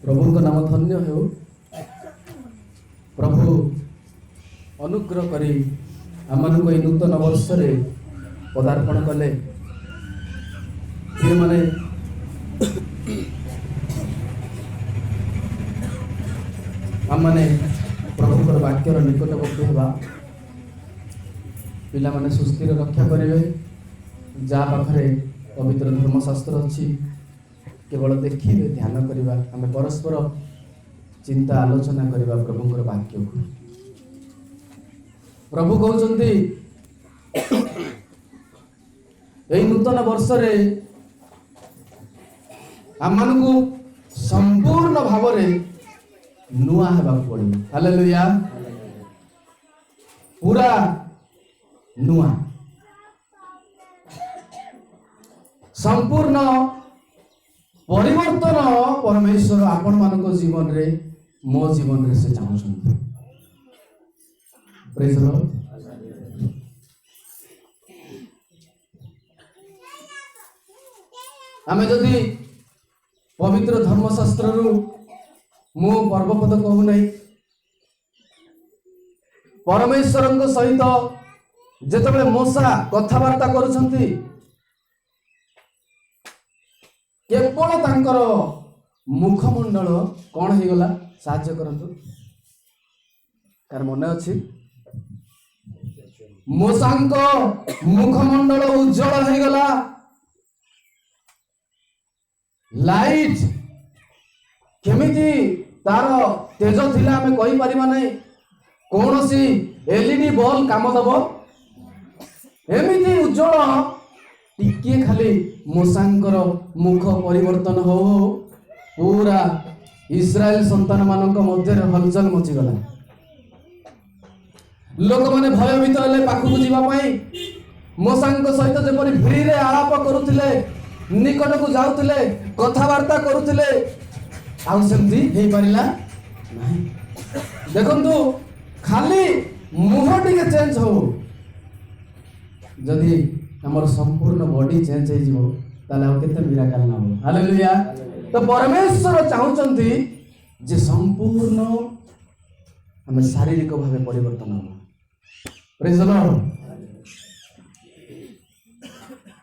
प्रभु का नाम धन्य हो। प्रभु अनुग्रह करी आमन को नूतन वर्ष रे पदार्पण कले माने आमने प्रभु वाक्यर निकटवर्ती होगा पिला माने सुस्थिर रक्षा करेंगे जहाँ पाखे पवित्र धर्मशास्त्र अच्छी केवल देखिए ध्यान करवा आम परस्पर चिंता आलोचना करवा प्रभुଙ୍କର वाक्य को प्रभु कहते यही नूतन वर्ष रे आम को संपूर्ण भाव नुआ हेबाक पड़ो। हालेलुया पूरा नुआ संपूर्ण परिवर्तन परमेश्वर आपण मान जीवन रे मो जीवन रे से चाहते। Praise the Lord. आमे जदि पवित्र धर्मशास्त्र रु मो पर्वपद कहू नहीं परमेश्वर सहित जेतबे मूसा कथबार्ता करुछंती केवल तांकर मुखमंडल कौन हो गला साहाय्य करंतु कार मन अच्छी मूसांक मुखमंडल उज्जवल हो गला लाइट केमिति तार तेज थिला हमें कहि परिबा नहीं कौन सी एलईडी बल्ब काम दब एमिति उज्जवल टिके खाली मूसांकर मुख परिवर्तन हो पूरा इस्राएल संतान मानक मध्य हलचल मचिगला लोक माने भयभीत हेले पाखु जीवाई मूसांक सहित जेपरि भिड़े आलाप करुथिले निकट को जाउथिले कथबार्ता करुथिले आउ सेमती हेई परिला नहीं। देखंतु खाली मुह टिके चेंज हो जदि हमर संपूर्ण बॉडी चेंज हो जिवो ताले आ केते मिराकल ना हो। हालेलुया। तो परमेश्वर चाहउचंती जे संपूर्ण हम शारीरिक भावे परिवर्तन हो। Praise the Lord.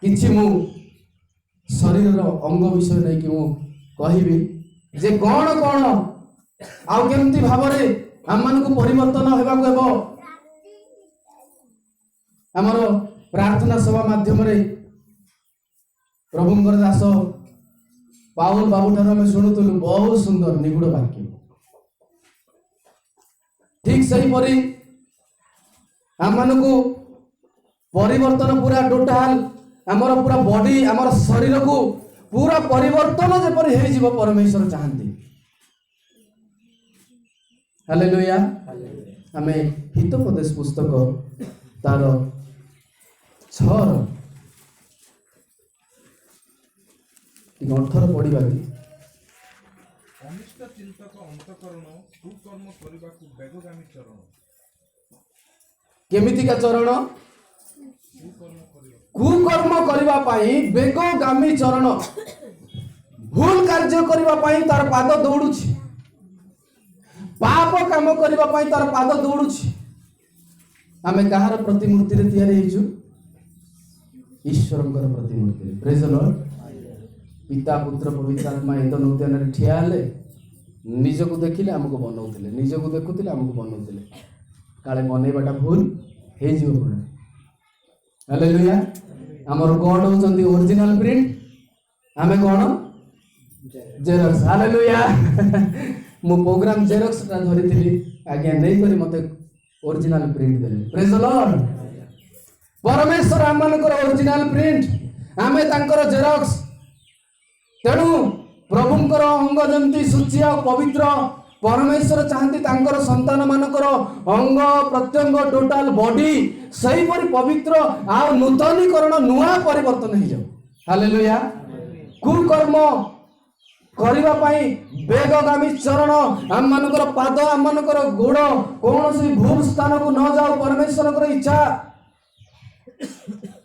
किछि मु शरीर अंग विषय नहीं कि मु कहिबी जे कौन कौन आउ केमती भाव आम मान को परिवर्तन होगा हेबो आमर प्रार्थना सभा माध्यम प्रभुंकर दास पाउल बाबू ठार आम शुणुलु बहुत सुंदर निगूढ़ वाक्य ठीक सही परी आम मान को परिवर्तन पूरा टोटाल आमर पूरा बॉडी आमर शरीर को पूरा परिवर्तन जेपरि हे जीव परमेश्वर चाहती। हालेलुया। आमे हितोपदेश पुस्तक तार 6 18 पढ़िबा कि अनिष्ट चिंतक अंतकरण कुकर्म करिबाकु बेगगामी चरण केमिति का चरण कुकर्म करबा पाई बेगगामी चरण भूल कार्य करबा पाई तार पाद दौड़ुछि पाप काम करबा पाई तार पाद दौड़ुछि। आमे कहार प्रतिमूर्ति रे तयारी हेजु ईश्वरंकर प्रतिमूर्ति। Praise the Lord. पिता पुत्र पवित्र आत्मा एदन उद्यान रे ठिया हेले निजको देखिले हमको बनौथिले निजको देखुथिले हमको बनौथिले काले बनेबाटा भूल हे जिवो पुरा। हालेलुया। हमर गॉड होचंती ओरिजिनल प्रिंट आमे कोन जेरॉक्स। हालेलुया। मो प्रोग्राम जेरॉक्स ता धरिथिली आज्ञा नै करी मते ओरिजिनल प्रिंट देले। Praise the Lord. परमेश्वर आमनकर ओरिजिनल प्रिंट आमे तांकर जेरॉक्स तेणु प्रभुंकर अंग जंती सूची और पवित्र परमेश्वर चाहती तांकर संतान मानकर अंग प्रत्यंग टोटाल बॉडी सही परि पवित्र आ नूतनीकरण नुआ परिवर्तन हो जाओ। हालेलुया। कुकर्म करिबा पाई बेगगामी चरण आम मानकर पाद आम मानकर गोड़ कौन सी भूल स्थान को न जाओ परमेश्वर इच्छा।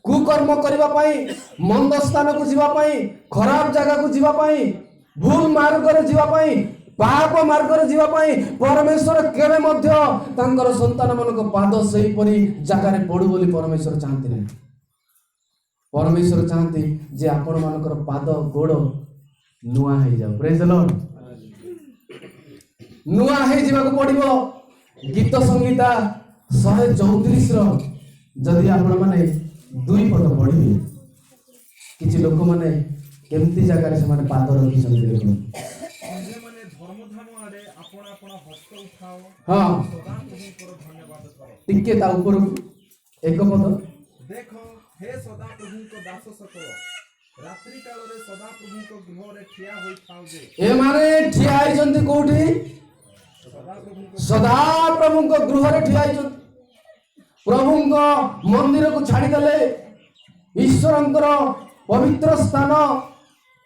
कुकर्म करिबा पाई मंद स्थान को जीवा पाई खराब जगह को जीवा पाई भूल मार्ग रे जीवा पाई पाप मार्ग जीवा परमेश्वर केवे मध्य तांकर संतान मानक पाद सेहीपरि जगार पड़ू बोली परमेश्वर चाहती नहीं। परमेश्वर चाहती जे आपण मानकर पाद गोड़ नुआ हो जाओ। Praise the Lord. नुआ हो जावाक पड़िबो। गीत संगीता 134 रो जदि आपण माने 2 पद पढ़िबे किछि लोक माने केमती जगार से माने पाद रखि छथि देखो। हाँ टिके ता ऊपर एक पद देखो हे सदा प्रभु को दास सकल रात्रि काल रे सदा प्रभु को गृह रे ठिया होई थाउ जे ए माने ठिया आइ जंती कोठी सदा प्रभु को गृह रे ठिया आइ जंती। प्रभु को मंदिर को छाड़ी देले ईश्वरंकर पवित्र स्थान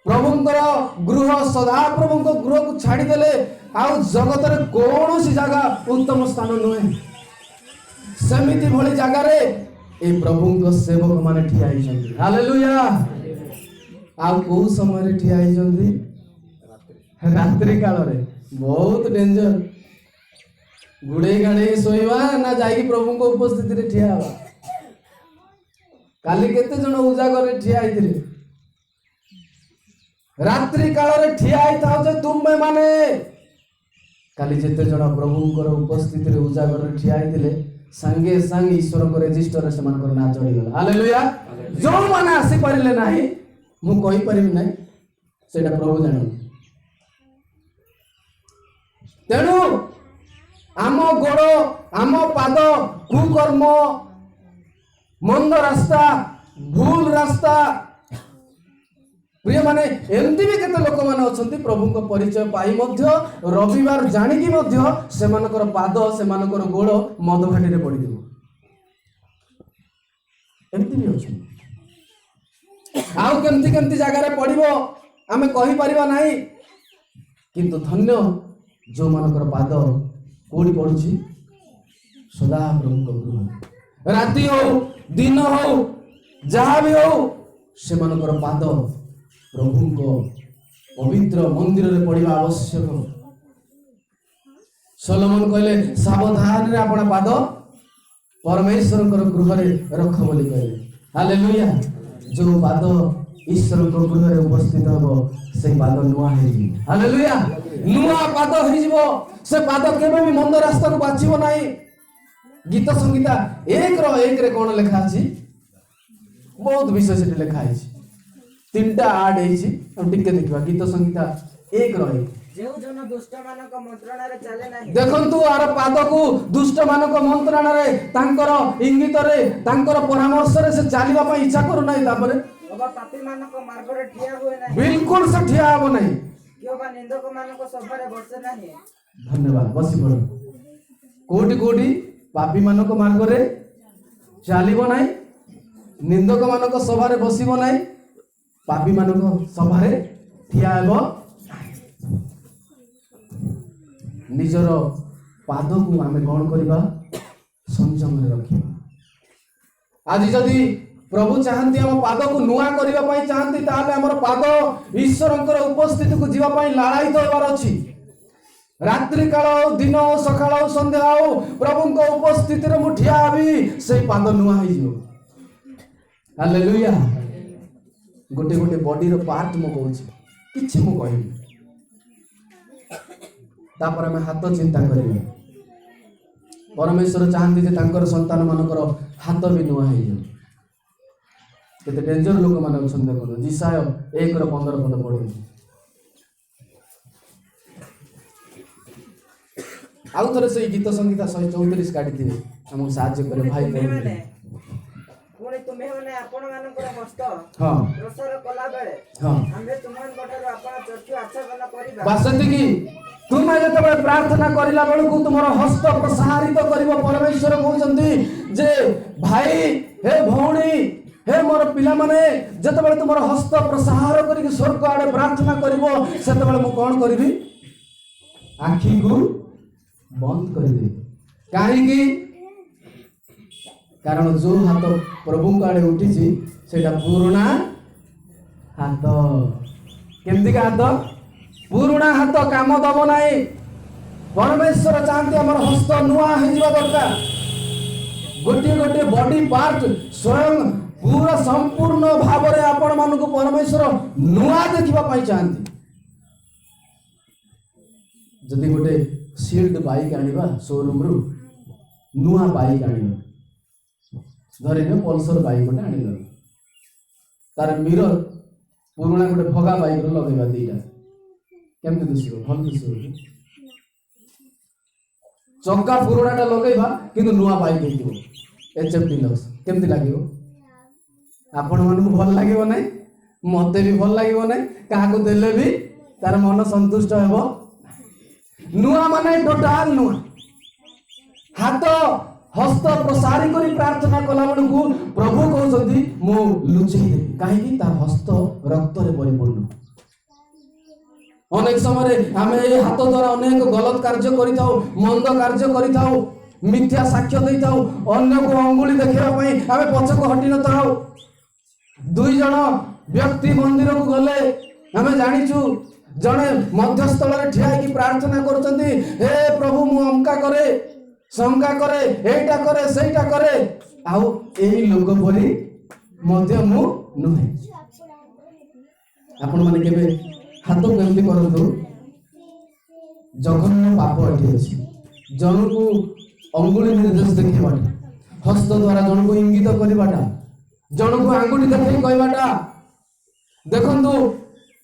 प्रभुंकर गृह सदा प्रभु गृह को छाड़ी देले आउ जगत रे कौन सी जगह उत्तम स्थान नुहे। सेमिति भली जगह रे ए प्रभु को सेवक माने ठिया आइछन्ती। हालेलुया। आउ को समय रे ठिया आइछन्ती रात्रि काल रे। बहुत डेंजर। गुड़े गाड़े सोइबा ना जाई प्रभु को उपस्थिति रे ठिया हवा। काली केते जण उजागर रे ठिया आइथिले रात्रि काल रे ठिया आइथाउ जे तुमे माने काली जेते जण प्रभुंकर उपस्थिति रे उजागर रे ठिया आइथिले संगे संग ईश्वर को रजिस्टर से मानकर ना चढ़ी गला। हालेलुया। जो माने आसी परिले नाही मु कहि परिबि नाही सेटा प्रभु जानो। तेनु आम गोड़ आम पाद कुकर्म मंद रास्ता भूल रास्ता प्रिय माने एमती भी केते लोक माने अछंती प्रभु को परिचय पाई मध्य रविवार जानिकी मध्य सेमानकर पाद सेमानकर गोड़ मद घाटी रे पड़ी देबो। एमती भी अछि। आउ केमती केमती जगह रे पड़िबो आमे कहि परिबा नाही किंतु धन्य जो मानकर पाद कोडी पड़ुछि सदा प्रभु को गृह राति हो दिन हो जहाँ भी हो से मानकर पाद प्रभु को पवित्र मंदिर रे पड़िबा आवश्यक। सोलोमन कहले सावधान रे आपण पाद परमेश्वर गृह रे रख बोली कहले। हालेलुया। जो पाद ईश्वर को गृह रे उपस्थित हो से पाद नुआ हेजी। हालेलुया। नुआ पाद हेजिबो से पाद केबे भी मंद रास्ता को बाछिबो नाही। गीत संगीता 1 रे कोन लिखा अछि बहुत विषय से लिखा है। 3टा आड है टिके देखा गीत संगीता 1 देखु आर पाद को दुष्ट मानक मंत्रणा रे तांकर इंगित रे तांकर परामर्श रे से चलिबा पई इच्छा करू नाही। तापरे पापी मानक मार्ग रे ठिया होए नाही बिल्कुल से ठिया हो नहीं। क्यों बा निंदक मानक सभा रे बसे नाही। धन्यवाद। बसी पड़ कोटी कोटी पापी मानक मार्ग रे चलिबो नाही निंदक मानक सभा रे बसिबो नाही पापी मानक सभा रे ठिया हेबो। निजर पाद को आमे कौन करबा संयम रे रखिबा। आज जदि प्रभु चाहती हम पाद को नुआ करबा पई चाहती ताले हमर पाद ईश्वरंकर उपस्थिति को जीवा पई लाड़ाई होबार अछि। रात्रि काल दिन सकाळ संध्या प्रभु को उपस्थिति रे मु ठिया आबी से पाद नुआ हो जिवो। हालेलुया। गोटे गोटे बॉडी रो पार्ट मु कहूछि किछि मु कहबी तापर हमें हाथ चिंता करेंगे। परमेश्वर चाहती जे तांकर संतान मानकर हाथ भी नुआ हो जाए। केते डेंजर लोक माने अछन देखो जिसाय 1:15 पद पढो। आउ थरे से गीत संगीता 134 काटी दिए हम साहाय्य करे भाई बहन पुणी तुम्हें माने आपण मानकर हस्त हां प्रसार कला बेले हां हमरे तुमन गटर आपण चर्चा आचरण करिबा बासंती की तुम जब प्रार्थना करिला बेलू तुम हस्त प्रसारित कर परमेश्वर कहते जे भाई हे भौणी हे मोर पिला माने जतबेले तुम हस्त प्रसार करके स्वर्ग आड़े प्रार्थना करिवो सेतबेले मु कोन करिवि आखि को बंद कर दे। काहे कारण जो हाथ प्रभु को आड़े उठी सेटा पुराना हाथ केमती का हाथ पुरुणा हाथ काम दब नाही। परमेश्वर चाहते आम हस्त नुआ हो दरकार। गोटे गोटे बॉडी पार्ट स्वयं पूरा संपूर्ण भाव में आपण मान परमेश्वर नुआ देखा चाहती। जदि गोटे सील्ड बाइक आनिबा शोरूम रु नुआ बाइक आनिबा धरिने पल्सर बाइक गोटे आनिबा तार मिरर पुराना गोटे भगा बाइक रो लगेबा दीटा केमति दिसिबो भल दिसिबो। चक्का पुरानाटा लगेबा किंतु नुआ बाइक हेतिबो एचएफ डिलक्स केमति लागिबो आपण मानकु भल लागिबो नै मते भी भल लागिबो नै काहाकु देले भी तार मन संतुष्ट हेबो। नुआ माने टोटाल नुआ हाथ हस्त प्रसारी करी प्रार्थना कला बेलू प्रभु कहते मु लुचेई देवी कहीं तार हस्त रक्त रे परिपूर्ण। अनेक समय आम हाथ द्वारा अनेक गलत कार्य करिथाउ मंद कार्य करिथाउ मिथ्या साक्ष्य देइथाउ अन्य को अंगुली देखाई आम पछक हटि न थाउ। दुई जन व्यक्ति मंदिर को गले आम जानिचु जड़े मध्यस्थल ठिया की प्रार्थना करुचंती हे प्रभु मु अमका करे शंका करे एटा करे सेटा करे आउ एही लोक परी मध्य मु नुहे। आपण माने केबे हाथ केमती करंतु जघन्य पाप एठी अछि जन को अंगुली निर्देश देखैबाटा हस्त द्वारा जन को इंगित करबाटा जन को आंगुठी देखै कहबाटा देखंतु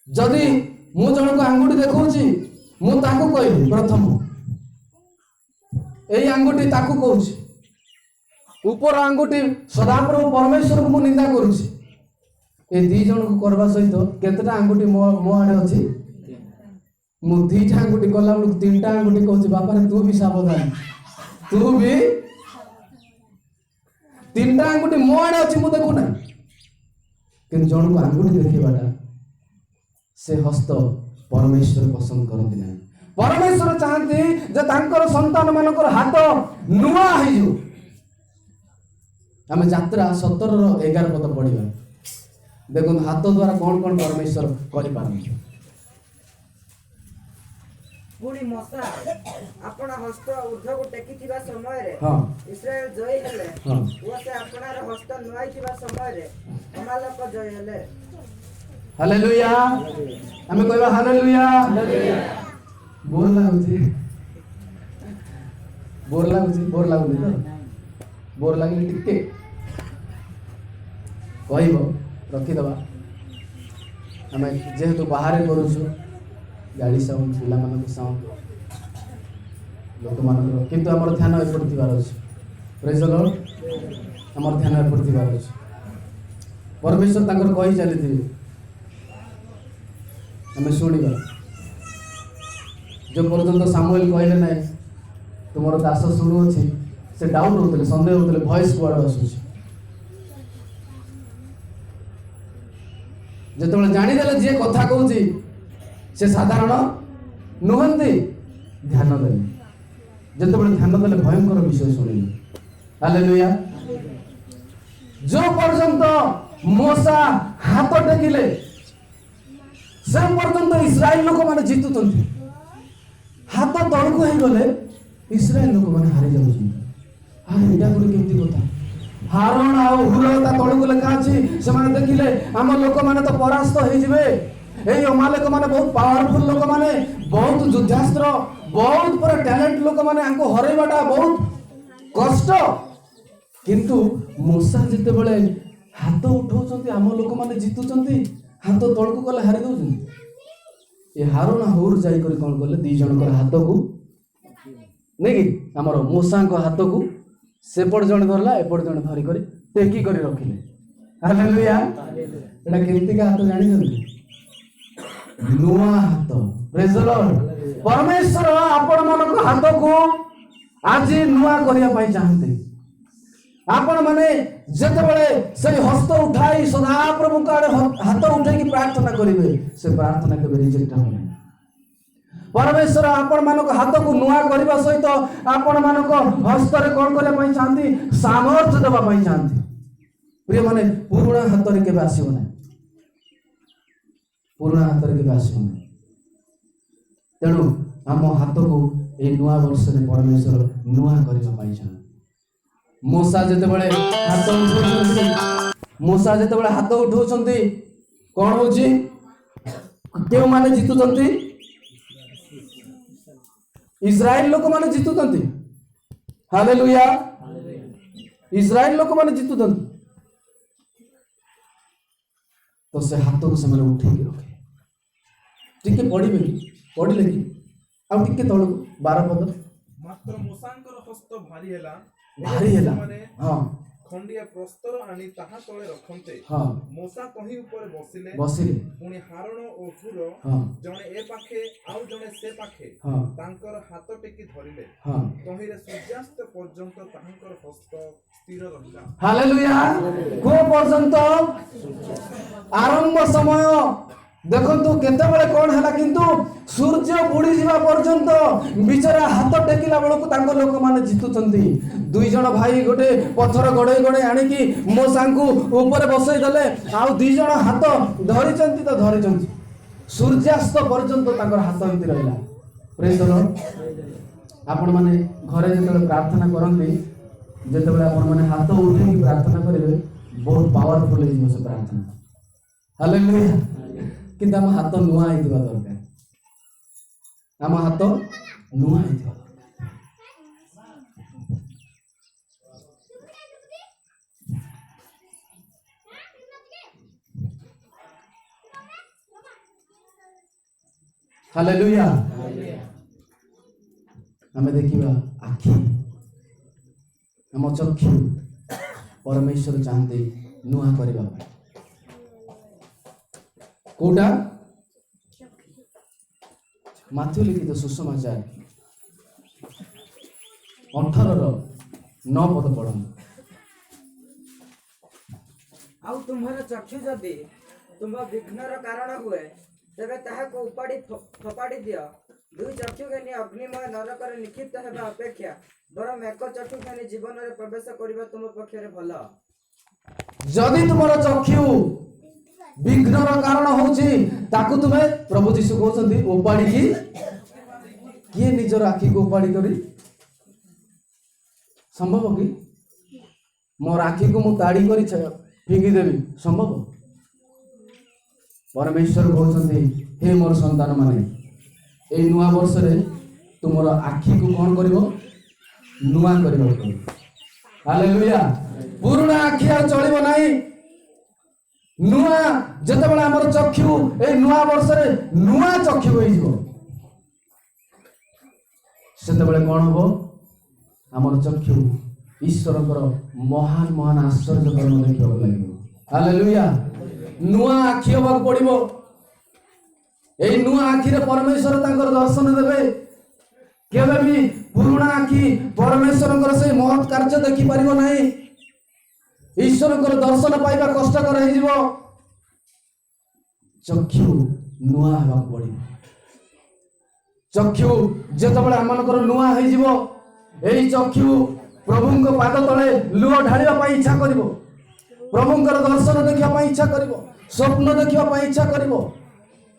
जदि मु जन को आंगुठी देखौची मु ताको कहबी प्रथम एई आंगुठी ताको कहूची ऊपर आंगुठी सदाप्रभु परमेश्वर को मु निंदा करूची ए दी जन को करबा सहित केतटा आंगुठी मो आडे अछि मु दीटा आंगुठी कला बेलू तीनटा आंगुठी कहूची बापा रे तू भी सावधान तू भी तीनटा आंगुठी मो आडे अछि मु देखु ना कि जन को आंगुठी देखैबाटा से हस्त परमेश्वर पसंद करती ना। परमेश्वर चाहती जे तांकर संतान मानकर हाथ नुआ हो। आम यात्रा 17:11 पद पढ़ा देखो हाथ द्वारा कौन कौन परमेश्वर कर पुणी मसा आपण हस्त ऊर्ध्व को टेकी समय रे हाँ इस्राएल जय हेले हाँ वो से आपणार हस्त नुआई समय रे अमालक जय हेले। हालेलुया आमे कहबा हालेलुया बोर लागुची बोर लागुनी तो बोर लागले टिके कहबो रखी दबा आमे जेहेतु बाहर करूछु गाड़ी साउंड पिला मानक साउंड लोक मानक किंतु हमर ध्यान एपड़ थिबार अछि प्रेज द लॉर्ड हमर ध्यान एपड़ थिबार अछि परमेश्वर तांकर कहि चलिथिबे हमें शुणा जो पर्यटन सामुएल कहले ना तुम दास शुणु अच्छे से डाउट होते सन्देह होते भॉइस कुआड़ आसूँ जो जानीदे जी कथा कहूँ से साधारण नुहंती ध्यान देले जो ध्यान देले भयंकर विषय शुणिले। हालेलुया जो पर्यंत मूसा हाथ टेकिले से पर्यंत इस्राएल लोक मैंने जीतुं हाथ तलक हो गले इस्राएल लोक मैंने हारी जाऊँ। हाँ यहाँ गोटे केमती कथा हारण आहुरता तलक लेखा अच्छी से देखिले आम लोक मैंने तो परास्त होइजिबे। अमालेक मैंने बहुत पावरफुल लोक मैंने बहुत युद्धास्त्र बहुत पूरा टैलेंट लोक मैंने हरैबाटा बहुत कष्ट किंतु मूसा जिते बड़े हाथ उठाउछन्ती आम लोक मैंने जीतुछन्ती हाथ तलक गले हारी दौरान ये हारण हौर जाई कौन कले दी जनकर हाथ को नहीं कि आमर मूसा हाथ को सेपट जन धरला एपट जन धरिक टेकी कर रखिले। हालेलुया एटा केमती हाथ जानी नुआ हाथ प्रेज द लॉर्ड। परमेश्वर आपण मानक हाथ को आज नुआ करिया पाई चाहते आपण माने जेतेबेले से हस्त उठाई सदा प्रभु का हाथ उठाई प्रार्थना करेंगे से प्रार्थना के रिजेक्ट होना। परमेश्वर आपण मानक हाथ को नुआ करने सहित आपण मानक हस्त रे कौन करने चाहती सामर्थ्य देवा चाहती। प्रिय माने पुराणा हाथ रे केबे आसीबो ना पुराणा हाथ रे केबे आसीबो ना ତେଣୁ ଆମ ହାତକୁ এই ନୂଆ ବର୍ଷରେ ପରମେଶ୍ୱର ନୂଆ କରିବା ପାଇଁ ଚାହାନ୍ତି। ମୂଷା ଯେତେବେଳେ ହାତ ଉଠାଉଛନ୍ତି କଣ ହଉଛି? କେଉଁମାନେ ଜିତୁଛନ୍ତି? ଇସ୍ରାଏଲ ଲୋକମାନେ ଜିତୁଛନ୍ତି। ହାଲେଲୁୟା। ଇସ୍ରାଏଲ ଲୋକମାନେ ଜିତୁଛନ୍ତି। ତ ସେ ହାତକୁ ସେମାନେ ଉଠେଇକି ରଖେ। ଟିକେ ପଢିବେ କି? ପଢିଲେ କି? ଆଉ ଟିକେ ତଳକୁ 12 ପଦ। ମାତ୍ର ମୂଷାଙ୍କର ହସ୍ତ ଭାରି ହେଲା। ମାନେ ହଁ ଖଣ୍ଡିଆ ପ୍ରସ୍ତର ଆଣି ତାହା ତଳେ ରଖନ୍ତେ। ହଁ ମୂଷା ତହିଁ ଉପରେ ବସିଲେ। ପୁଣି ହାରଣ ଓ ହୁର ଜଣେ ଏ ପାଖେ ଆଉ ଜଣେ ସେ ପାଖେ ତାଙ୍କର ହାତ ଟେକି ଧରିଲେ। ତହିଁରେ ସୂର୍ଯ୍ୟାସ୍ତ ପର୍ଯ୍ୟନ୍ତ ତାହାଙ୍କର ହସ୍ତ ସ୍ଥିର ରହିଲା। ହାଲେଲୁୟା। କୋଉ ପର୍ଯ୍ୟନ୍ତ? ଆରମ୍ଭ ସମୟ ଦେଖନ୍ତୁ କେତେବେଳେ କଣ ହେଲା, କିନ୍ତୁ ସୂର୍ଯ୍ୟ ବୁଡି ଯିବା ପର୍ଯ୍ୟନ୍ତ ବିଚରା ହାତ ଟେକିଲା ବେଳକୁ ତାଙ୍କ ଲୋକମାନେ ଜିତୁଛନ୍ତି। 2 ଜଣ ଭାଇ ଗୋଟେ ପଥର ଗଡେଇ ଗଡେଇ ଆଣିକି ମୂଷାଙ୍କୁ ଉପରେ ବସେଇ ଦେଲେ, ଆଉ 2 ଜଣ ହାତ ଧରିଛନ୍ତି ତ ଧରିଛନ୍ତି। ସୂର୍ଯ୍ୟାସ୍ତ ପର୍ଯ୍ୟନ୍ତ ତାଙ୍କର ହାତ ଏମିତି ରହିଲା। ପ୍ରେଜ୍ ଦ ଲର୍ଡ। ଆପଣମାନେ ଘରେ ଯେତେବେଳେ ପ୍ରାର୍ଥନା କରନ୍ତି, ଯେତେବେଳେ ଆପଣମାନେ ହାତ ଉଠେଇକି ପ୍ରାର୍ଥନା କରିବେ, ବହୁତ ପାୱାରଫୁଲ ହେଇଯିବ ସେ ପ୍ରାର୍ଥନା। ହାଲେଲୁୟା। କିନ୍ତୁ ଆମ ହାତ ନୂଆ ହେଇଥିବା ଦରକାର। ଆମ ହାତ ନୂଆ ହେଇଥିବା ଦରକାର। ହାଲେଲୁୟା। ଆମେ ଦେଖିବା ଆଖି, ଆମ ଚକ୍ଷୁ ପରମେଶ୍ୱର ଚାହାନ୍ତି ନୂଆ କରିବା ପାଇଁ। କୋଉଟା? ମାଥ୍ୟୁ ଲିଖିତ ସୁସମାଚାର 18:9 ପଦ ପଢନ୍ତୁ। ଆଉ ତୁମର ଚକ୍ଷୁ ଯଦି ତୁମ ବିଘ୍ନର କାରଣ ହୁଏ, ତେବେ ତାହାକୁ ଉପାଡ଼ି ଫୋପାଡ଼ି ଦିଅ। 2 ଚକ୍ଷୁ ଘେନି ଅଗ୍ନିମୟ ନରକରେ ନିକ୍ଷିପ୍ତ ହେବା ଅପେକ୍ଷା ବରଂ 1 ଚକ୍ଷୁ ଘେନି ଜୀବନରେ ପ୍ରବେଶ କରିବା ତୁମ ପକ୍ଷରେ ଭଲ। ଯଦି ତୁମର ଚକ୍ଷୁ ବିଘ୍ନର କାରଣ ହଉଛି, ତାକୁ ତୁମେ, ପ୍ରଭୁ ଯୀଶୁ କହୁଛନ୍ତି, ଉପାଡ଼ିକି, କିଏ ନିଜର ଆଖିକୁ ଉପାଡ଼ି କରି ସମ୍ଭବ କି? ମୋର ଆଖିକୁ ମୁଁ ତାଡ଼ି କରି ଫିଙ୍ଗି ଦେବି, ସମ୍ଭବ? ପରମେଶ୍ୱର କହୁଛନ୍ତି, ହେ ମୋର ସନ୍ତାନ ମାନେ, ଏଇ ନୂଆ ବର୍ଷରେ ତୁମର ଆଖିକୁ କଣ କରିବ? ନୂଆ କରିବାକୁ ପଡ଼ିବ। ହାଲେଲୁୟା। ପୁରୁଣା ଆଖି ଆଉ ଚଳିବ ନାହିଁ। ନୂଆ ଯେତେବେଳେ ଆମର ଚକ୍ଷୁ ଏଇ ନୂଆ ବର୍ଷରେ ନୂଆ ଚକ୍ଷୁ ହେଇଯିବ, ସେତେବେଳେ କଣ ହବ? ଆମର ଚକ୍ଷୁ ଈଶ୍ୱରଙ୍କର ମହାନ ମହାନ ଆଶ୍ଚର୍ଯ୍ୟ କର୍ମ ଦେଖିବାକୁ ଲାଗିବ। ହାଲେଲୁୟା। ନୂଆ ଆଖି ହବାକୁ ପଡିବ। ଏଇ ନୂଆ ଆଖିରେ ପରମେଶ୍ୱର ତାଙ୍କର ଦର୍ଶନ ଦେବେ। କେବେ ବି ପୁରୁଣା ଆଖି ପରମେଶ୍ୱରଙ୍କର ସେଇ ମହତ୍ କାର୍ଯ୍ୟ ଦେଖିପାରିବ ନାହିଁ। ଈଶ୍ୱରଙ୍କର ଦର୍ଶନ ପାଇବା କଷ୍ଟକର ହେଇଯିବ। ଚକ୍ଷୁ ନୂଆ ହେବାକୁ ପଡିବ। ଚକ୍ଷୁ ଯେତେବେଳେ ଆମମାନଙ୍କର ନୂଆ ହେଇଯିବ, ଏଇ ଚକ୍ଷୁ ପ୍ରଭୁଙ୍କ ପାଦ ତଳେ ଲୁହ ଢାଳିବା ପାଇଁ ଇଚ୍ଛା କରିବ, ପ୍ରଭୁଙ୍କର ଦର୍ଶନ ଦେଖିବା ପାଇଁ ଇଚ୍ଛା କରିବ, ସ୍ୱପ୍ନ ଦେଖିବା ପାଇଁ ଇଚ୍ଛା କରିବ,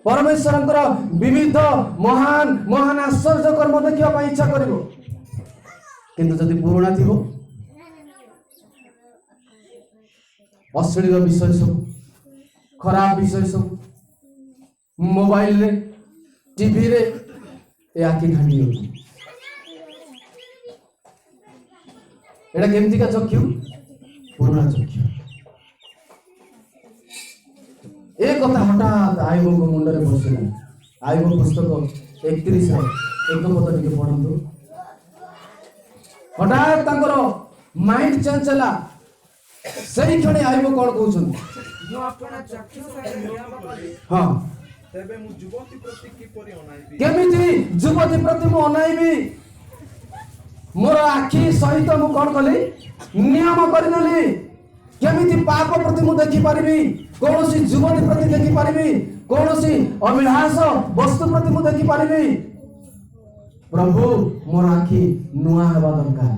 ପରମେଶ୍ୱରଙ୍କର ବିବିଧ ମହାନ ମହାନ ଆଶ୍ଚର୍ଯ୍ୟ କର୍ମ ଦେଖିବା ପାଇଁ ଇଚ୍ଛା କରିବ। କିନ୍ତୁ ଯଦି ପୁରୁଣା ଥିବ, ଅଶ୍ଳୀଳ ବିଷୟ ସବୁ, ଖରାପ ବିଷୟ ସବୁ, ମୋବାଇଲରେ, ଟିଭିରେ ଏ ଆଖି ଘାଣ୍ଟି ଯାଉଛି। ଏଟା କେମିତିକା ଚକ୍ଷୁ? ପୁରୁଣା ଚକ୍ଷୁ। ଏ କଥା ହଠାତ୍ ଆୟୁବଙ୍କ ମୁଣ୍ଡରେ ବସିଲା। ଆୟୁବ ପୁସ୍ତକ 31 ଏକ ପଦ ଟିକେ ପଢନ୍ତୁ। ହଠାତ୍ ତାଙ୍କର ମାଇଣ୍ଡ ଚେଞ୍ଜ ହେଲା। ସେଇ କ୍ଷଣି ଆୟୁବ କଣ କହୁଛନ୍ତି? ହଁ, ତେବେ ମୁଁ ଯୁବତୀ ପ୍ରତି କିପରି ଅନାଇବି? କେମିତି ଯୁବତୀ ପ୍ରତି ମୁଁ ଅନାଇବି? ମୋର ଆଖି ସହିତ ମୁଁ କଣ କଲି? ନିୟମ କରିଦେଲି। କେମିତି ପାପ ପ୍ରତି ମୁଁ ଦେଖିପାରିବି? କୌଣସି ଯୁବତୀ ପ୍ରତି ଦେଖିପାରିବି? କୌଣସି ଅଭିଳାଷ ବସ୍ତୁ ପ୍ରତି ମୁଁ ଦେଖିପାରିବି? ପ୍ରଭୁ, ମୋର ଆଖି ନୂଆ ହେବା ଦରକାର।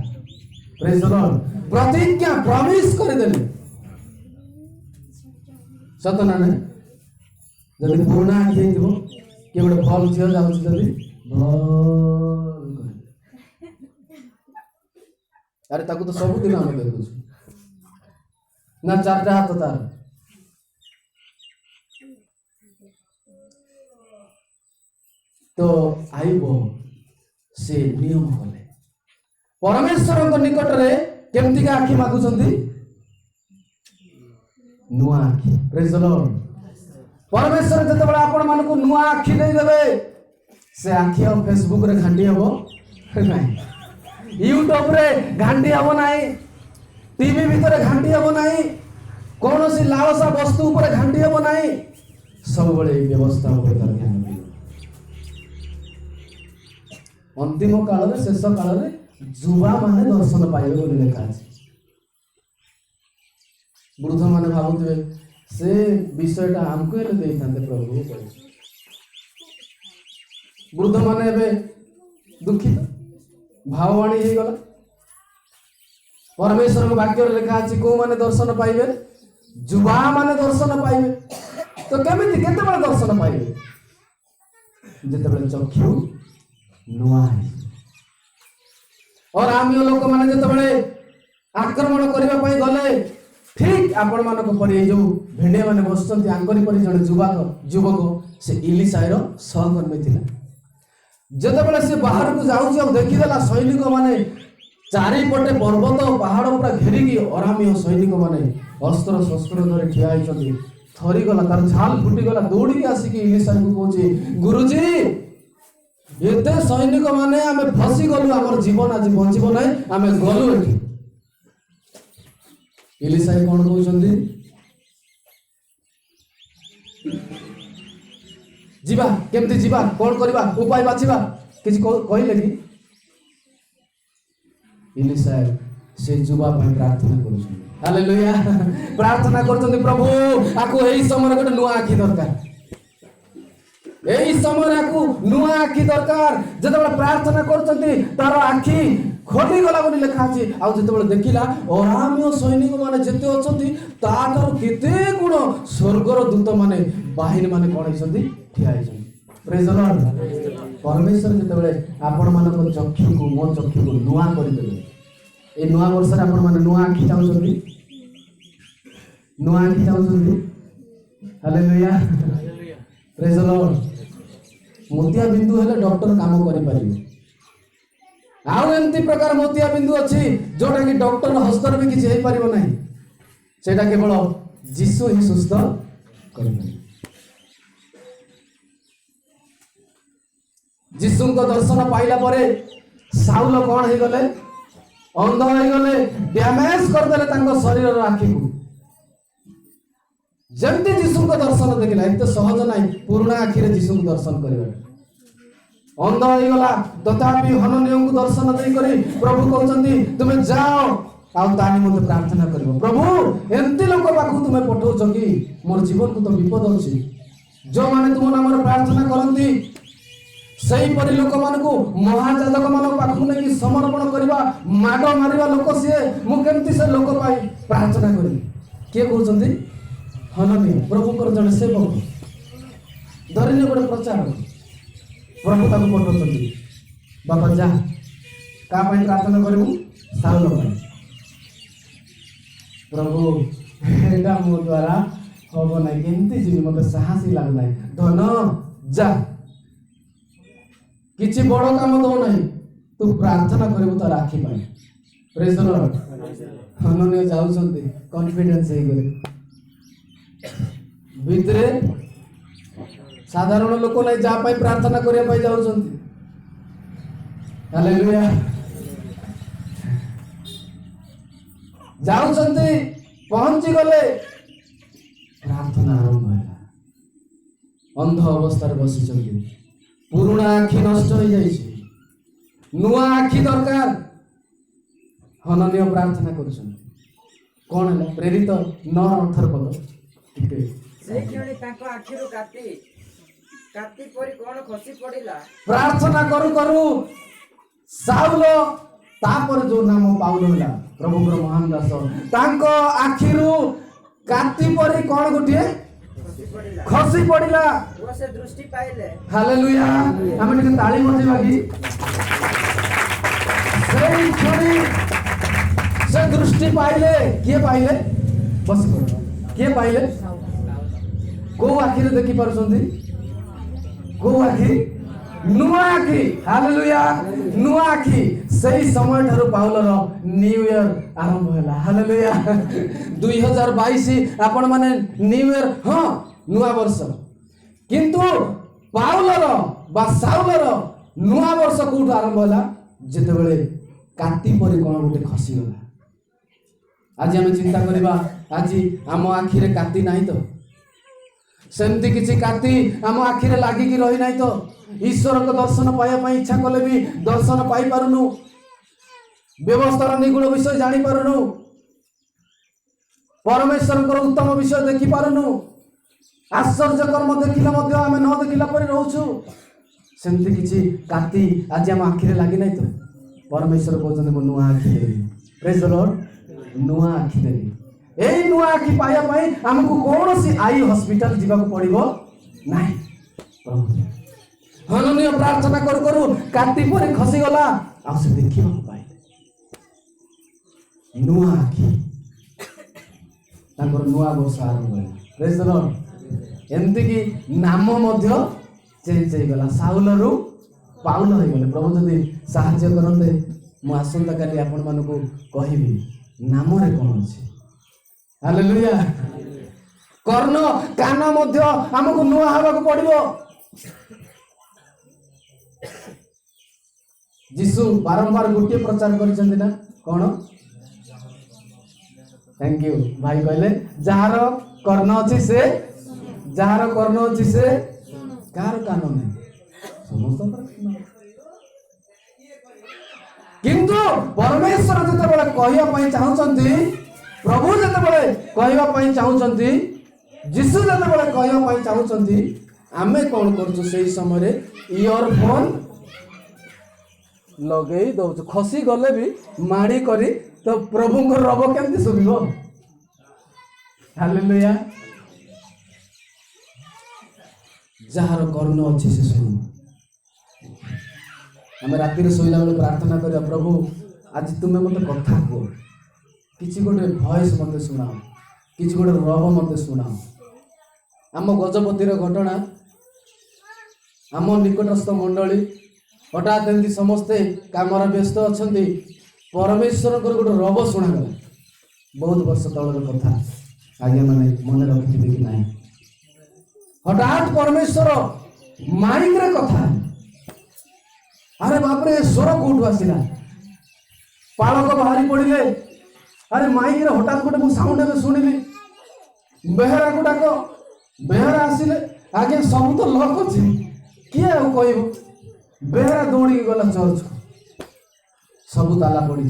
ପ୍ରେଜ୍ ଦ ଲର୍ଡ। ପ୍ରତିଜ୍ଞା, ପ୍ରମିସ କରିଦେଲି। ସତ ନା ନାହିଁ? ଯଦି ପୁରୁଣା ଆଖି ହେଇଥିବ किए गोटे भल झील जाऊँगी भल अरे ताकू तो सबुदिन आम देखु ना 4टा हाथ तार तो आईब से नियम कले परमेश्वर निकट रे केमती का आखि मागुचंती नुआ आखि प्रेज द लॉर्ड परमेश्वर जते बड़ा आपण मान को नुआ आखि दे देबे से आखि और फेसबुक रे घांटी हबो नहीं यूट्यूब रे घांटी हबो नहीं टीवी भीतर घांटी हबो नहीं कौन सी लालसा वस्तु ऊपर घांटी हबो नहीं सब बड़े व्यवस्था ऊपर तार ध्यान दियो अंतिम काल रे शेष काल रे जुवा माने दर्शन पाइबे बोली लिखा अछि वृद्ध माने भाबुथिबे से विषयटा हमको हेले देइथांते प्रभु वृद्ध माने एबे दुखित भाववाणी हे गला परमेश्वर को वाक्य रे लिखा अछि को माने दर्शन पाइबे जुवा माने दर्शन पाइबे तो केमिति केते बड़ दर्शन पाइबे जेते बड़ चक्षु नुआ और आम लोक मैंने जो आक्रमण करने गले ठीक आपण मान जो भेड़िया मैंने बस जड़े युवक से इलिशायर सहकर्मी थी जिते से बाहर को जाऊँ देखीदेला सैनिक मैंने चारिपटे पर्वत पहाड़ पूरा घेरिकी अरामी सैनिक मैंने अस्त्र शस्त्र धरी ठिया होती थरीगला तार झाल फुटीगला दौड़ी आसिक इलिशार को कहे गुरुजी एते सैनिक माने आमे फसी गलु हमर जीवन आज बंचिबो नै आमे गलु एठी इलिशाई कोन कहउछन्ती जीवा केमति जीवा कोन करबा उपाय बाछिबा किछ कहिले कि इलिशाई से जुवा पय प्रार्थना करूछन्ती हालेलुया प्रार्थना करछन्ती प्रभु आको एही समय गोटे नुआ आखि दरकार यही समय को नुआ आखि दरकार जब प्रार्थना करछन्ती तार आखि खोटी गला बोली लिखा अछि आ जते देखिला अरामीय सैनिक माने जते अछन्ती ताकर केते गुण स्वर्गर दूत माने बाहिनी माने कोन हिसन्ती ठिया हिसन्ती प्रेज द लॉर्ड परमेश्वर जते आपण मानको चक्षु को मो चक्षु को नुआ करि देबे ए नुआ वर्ष रे आपण माने नुआ आखि चाहुछन्ती नुआ आखि चाहुछन्ती हालेलुया प्रेज द लॉर्ड मोतिया बिंदु हेले डॉक्टर काम करि पारिबे आउ एंती प्रकार मोतिया बिंदु अछि जोटा कि डॉक्टर हस्तर भी किछ हेई पारिबो नाही सेटा केवल यीशु ही सुस्थ करिबे यीशु को दर्शन पाइला परे साउल कोन हे गले अंध हे गले डैमेज कर देले तांको शरीर रो आखि को जमती यीशु को दर्शन देखिला एते सहज नाही पुराना आखि रे यीशु को दर्शन करिबा अंध हो गला तथापि हननियों को दर्शन दे करी प्रभु कहउछन्ती तुमे जाओ आ तानी मते प्रार्थना करबो प्रभु एंती लोक पाखु तुमे पठौछ कि मोर जीवन को तो विपद अछि जो माने तुम नाम रे प्रार्थना करंती सही परि लोक मान को महाजाजक मान पाखु नै कि समर्पण करबा माडो मारिबा लोक से मु केमती से लोक पाई प्रार्थना करी के कहउछन्ती हननी प्रभु कर जने सेवक धरिने गोटे प्रचार प्रभु ताको पठौछन्ती बाबा जा का पई प्रार्थना करिबु साउल पई प्रभु एटा मो द्वारा होबो नै केमती जिनि मते साहसी लाग नै धन जा किछि बड़ काम दो नै तू प्रार्थना करिबु त राखी पई प्रेज द लॉर्ड हननी जाउछन्ती कॉन्फिडेंस हे गरे भितरे साधारण लोक नै जा पाई प्रार्थना करिया पाई जाउछन्ती हालेलुया जाउछन्ती पहुंची गले प्रार्थना आरंभ होला अंध अवस्था रे बसिछन्ती पुराना आखि नष्ट हो जाइछि नुआ आखि दरकार हननीय प्रार्थना करूछन्ती कोन होला प्रेरित 9 18 पद ठीक से क्षणी ताको आखिरु काटी परी कोन खसी पड़िला प्रार्थना करू करू साउल तापर जो नाम पाउल होला प्रभुर महान दास तांको आखिरु काटी परी कोन गुटिए खसी पड़िला वो से दृष्टि पाइले हालेलुया हम टिके ताली बजेबा कि सेई छड़ी से दृष्टि पाइले किए पाइले बस किए पाइले को आखिरे देखि पारुछन्ती को आखि नुआ आखि हालेलुया नुआ आखि सेई समय ठारू पाउलर न्यू इयर आरंभ होला हालेलुया 2022 आपण माने न्यू इयर हां नुआ वर्ष किंतु पाउलर बा साउलर नुआ वर्ष कोठु आरंभ होला जेते बेले काटी परि कोन गोटे खसी गला आज हम चिंता करबा आज हम आखिरे काटी नाही तो सेमती किसी काटी आम आखिरे लागिकी रही नहीं तो ईश्वर को दर्शन पाइबा इच्छा कले भी दर्शन पाई पारुनु व्यवस्थार निगुण विषय जानी पारुनु परमेश्वर को उत्तम विषय देखि पारुनु आश्चर्य कर्म देखिले मध्य आमे न देखिला परि रहउछु सेमती किसी काटी आज आम आखिरे लागि नहीं तो परमेश्वर कहउछन म नुआ आखि देबी प्रेज द लॉर्ड नुआ आखि देबी एई नुआ आखि पाया पाई हमको कौन सी आई हॉस्पिटल जीवा पड़ो ना हननीय प्रार्थना करू करू काटी पर खसी गला आ से देखिबा पाइले नुआ आखि ताकर नुआ वर्ष आरंभ होला प्रेज द लॉर्ड एमती की नाम मध्य चेंज हो गला साउलरू पाउल हो गले प्रभु जदि साहाय्य करते मु आसंता काली आपण मानको कहिबी नाम रे कोन अछि हालेलुया कर्ण कान मध्य हमको नुआ हवा को पड़िबो जीसु बारंबार गोटे प्रचार करिसंती ना कोन थैंक यू भाई कहले जहार कर्ण अछि से जहार कर्ण अछि से कार कान नै समस्त किंतु परमेश्वर जते बळे कहिया पई चाहउचंती प्रभु जते बळे कहिया पई चाहउचंती जीसु जते बळे कहिया पई चाहउचंती आमे कोन करछु सेही समय रे इयरफोन लगेई दउछु खसी गले भी माड़ी करी तो प्रभु को रब केमती सुनिबो हालेलुया जहार कर्ण अछि से सुन आम राति शोला बेले प्रार्थना करिया प्रभु आज तुम्हें मत कथा कह किसी गोटे भॉइस मत शुणाओ किसी गोटे रब मत शुणाओ आम गजपतिर घटना आम निकटस्थ मंडली हठात एमती समस्ते कामर व्यस्त अच्छा परमेश्वर गोटे रब शुणागला बहुत वर्ष तलर कथा आज्ञा मैंने मन रखिथे कि ना हठात परमेश्वर माइक रे कथा अरे बाप रे स्वर कोठू आसिला पालक बाहरी पड़े अरे माइक रे हठात गोटे साउंड एवं शुणिली बेहरा को डाक बेहरा आसिले आगे सब तो लक अच्छे किए कह बेहरा दौड़ी गला चर्च को सब ताला पड़ी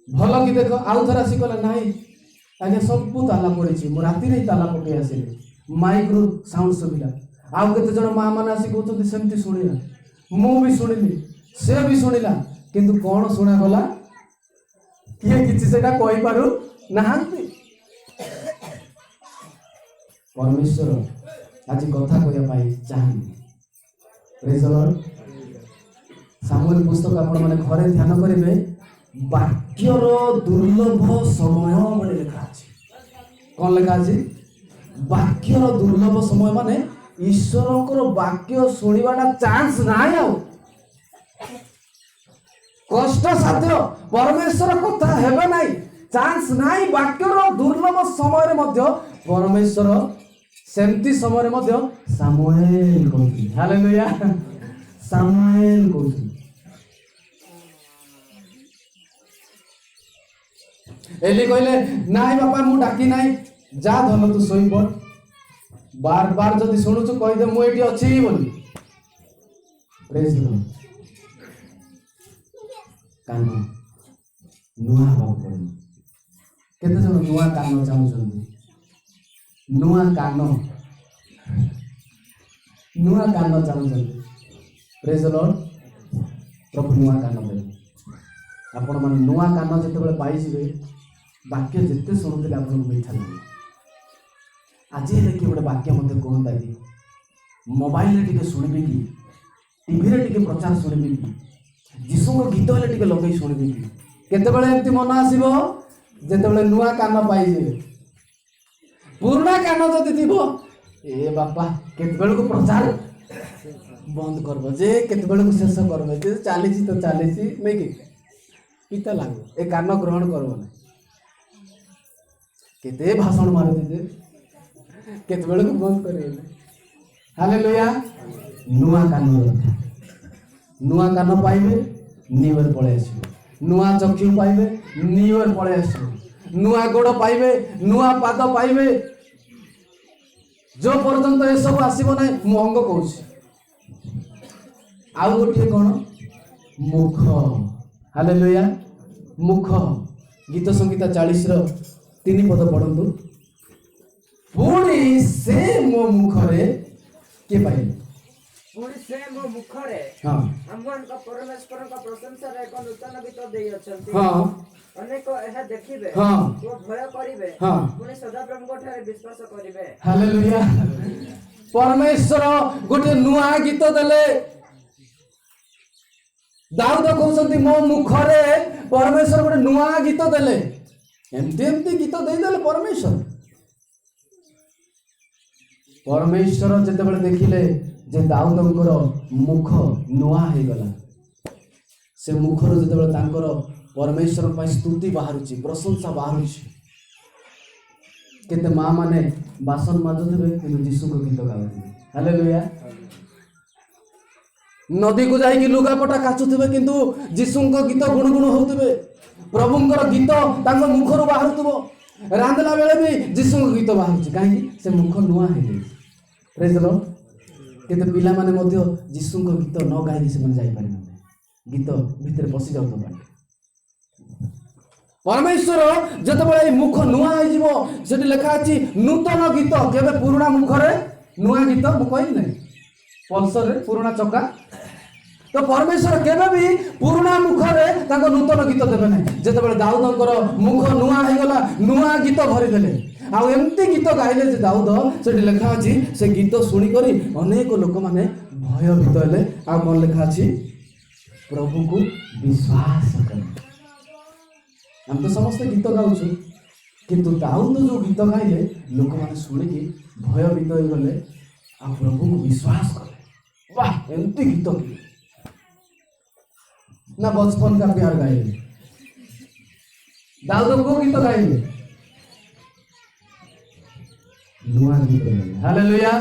भल कि देख आउ थे आसिक ना आगे सब ताला पड़ी राति ताला पकई आसिले माइक रु साउंड शुभिला आउ केते जन माँ मैंने आसिक कहते सेमती शुणिला मु भी शुणिली से भी शुणिला किंतु कौन शुणा गला किए किसी से कही पारु नाहांती परमेश्वर आज कथा कहया चाहनी प्रेज द लॉर्ड सामुएल पुस्तक आपण माने घरे ध्यान करिवे वाक्यर दुर्लभ समय बोले लिखा अछि कोन लिखा अछि वाक्यर दुर्लभ समय माने ईश्वर वाक्य शुणवाटा चांस ना कष्ट साध्य परमेश्वर कथा हेबे ना चांस ना वाक्यर दुर्लभ समय परमेश्वर सेमती समय सामुएल कहती हालेलुया सामुएल कहती एली कहले नाई बापा मु डाकी नाई जा धन तू सोई पड़ बार बार जदि शुणुचु कहीदे मुझे अच्छी बोली प्रेज द लॉर्ड कान नुआ हवा पड़े केते जन नुआ कान चाहूछन्ती नुआ कान चाहूछन्ती प्रेज द लॉर्ड प्रभु नुआ कान देवे आपण माने नुआ कान जेते बेले पाई जिवे वाक्य जेते शुणुतले आपण को इच्छा लागे आज हेल्ले किए गोटे वाक्य मत कहता कि मोबाइल टे शुणबी कि टीवी टे प्रचार शुणबी कि जीशु गीत हेल्ले टे लगे शुणबी कि केतबेले एमती मन आसब जितेबाला नुआ कान पाइजे पुराना कान जदि थी ए बापा केतबेल को प्रचार बंद करब जे केतबेल को शेष करब जे चली तो चली नहीं कि पिता लागू ए कान ग्रहण करब ना केते भाषण मार दे केतबेल को बंद कर हालेलुया नुआ कान नुआ कान पाइबे न्यू ईयर पळे आसीबो नुआ चक्षु पाइबे न्यू ईयर पळे आसीबो नुआ गोड़ पाइबे नुआ पाद पाइबे जो पर्यंत ए सब आसीबो नै मु अंग कहूछि आउ गोटे कोन मुख हालेलुया मुख गीत संगीता 40 रो 3 पद पढंतु पुणी से मो मुखरे के पाइले पुणी से मो मुखरे हां हमन का परमेश्वर का प्रशंसा रे को नूतन गीत देई अछंती हां अनेक एहा देखिबे हां तो भय करिवे हां पुणी सदा प्रभु ठारे विश्वास करिवे हालेलुया परमेश्वर गोटे नुआ गीत देले दाऊद कहउछंती मो मुखरे परमेश्वर गोटे नुआ गीत देले एमती गीत देई देले परमेश्वर जेतेबेले देखिले जे दाऊदंकर मुख नुआ हो गला से मुखर जेतेबेले तांकर परमेश्वर पाई स्तुति बाहरुची प्रशंसा बाहरुची केते माँ माने बासन माजुथिबे किंतु यीशु को गीत गाउथिबे हालेलुया नदी को जाई लुगापटा काचुथिबे किंतु यीशु को गीत गुणगुण होउथिबे प्रभुंकर गीत तांको मुखरु बाहरुथबो रांदला बेले भी यीशु को गीत बाहरुची काहे से मुख नुआ हे गई प्रेज द लॉर्ड केते पिला माने मध्य यीशु को गीत न गाई से मन जाई पारे गीत भीतर पसी जाउ तो परमेश्वर जतबेले मुख नुआ हो जीवो सेठी लिखा अछि नूतन गीत केबे पुराना मुखरे नुआ गीत मु कहि नै पल्सर रे पुराना चक्का तो परमेश्वर केबे भी पुराना मुखरे ताको नूतन गीत देबे नै जतबेले दाऊदंकर मुख नुआ हो गला नुआ गीत भरि देले आ एमती गीत गाइले जे दाऊद सेठी लिखा अछि से गीत सुनी करी अनेक लोक माने भयभीत हेले आ मन लिखा अछि प्रभु को विश्वास कर हम तो समस्त गीत गाउछु किंतु दाऊद जो गीत गाइले लोक माने सुनिकी भयभीत हो गले आ प्रभु को विश्वास कले वाह एमती गीत की ना बचपन का प्यार गाइले दाऊद को गीत गाइले नुआ गीत गाइले हालेलुया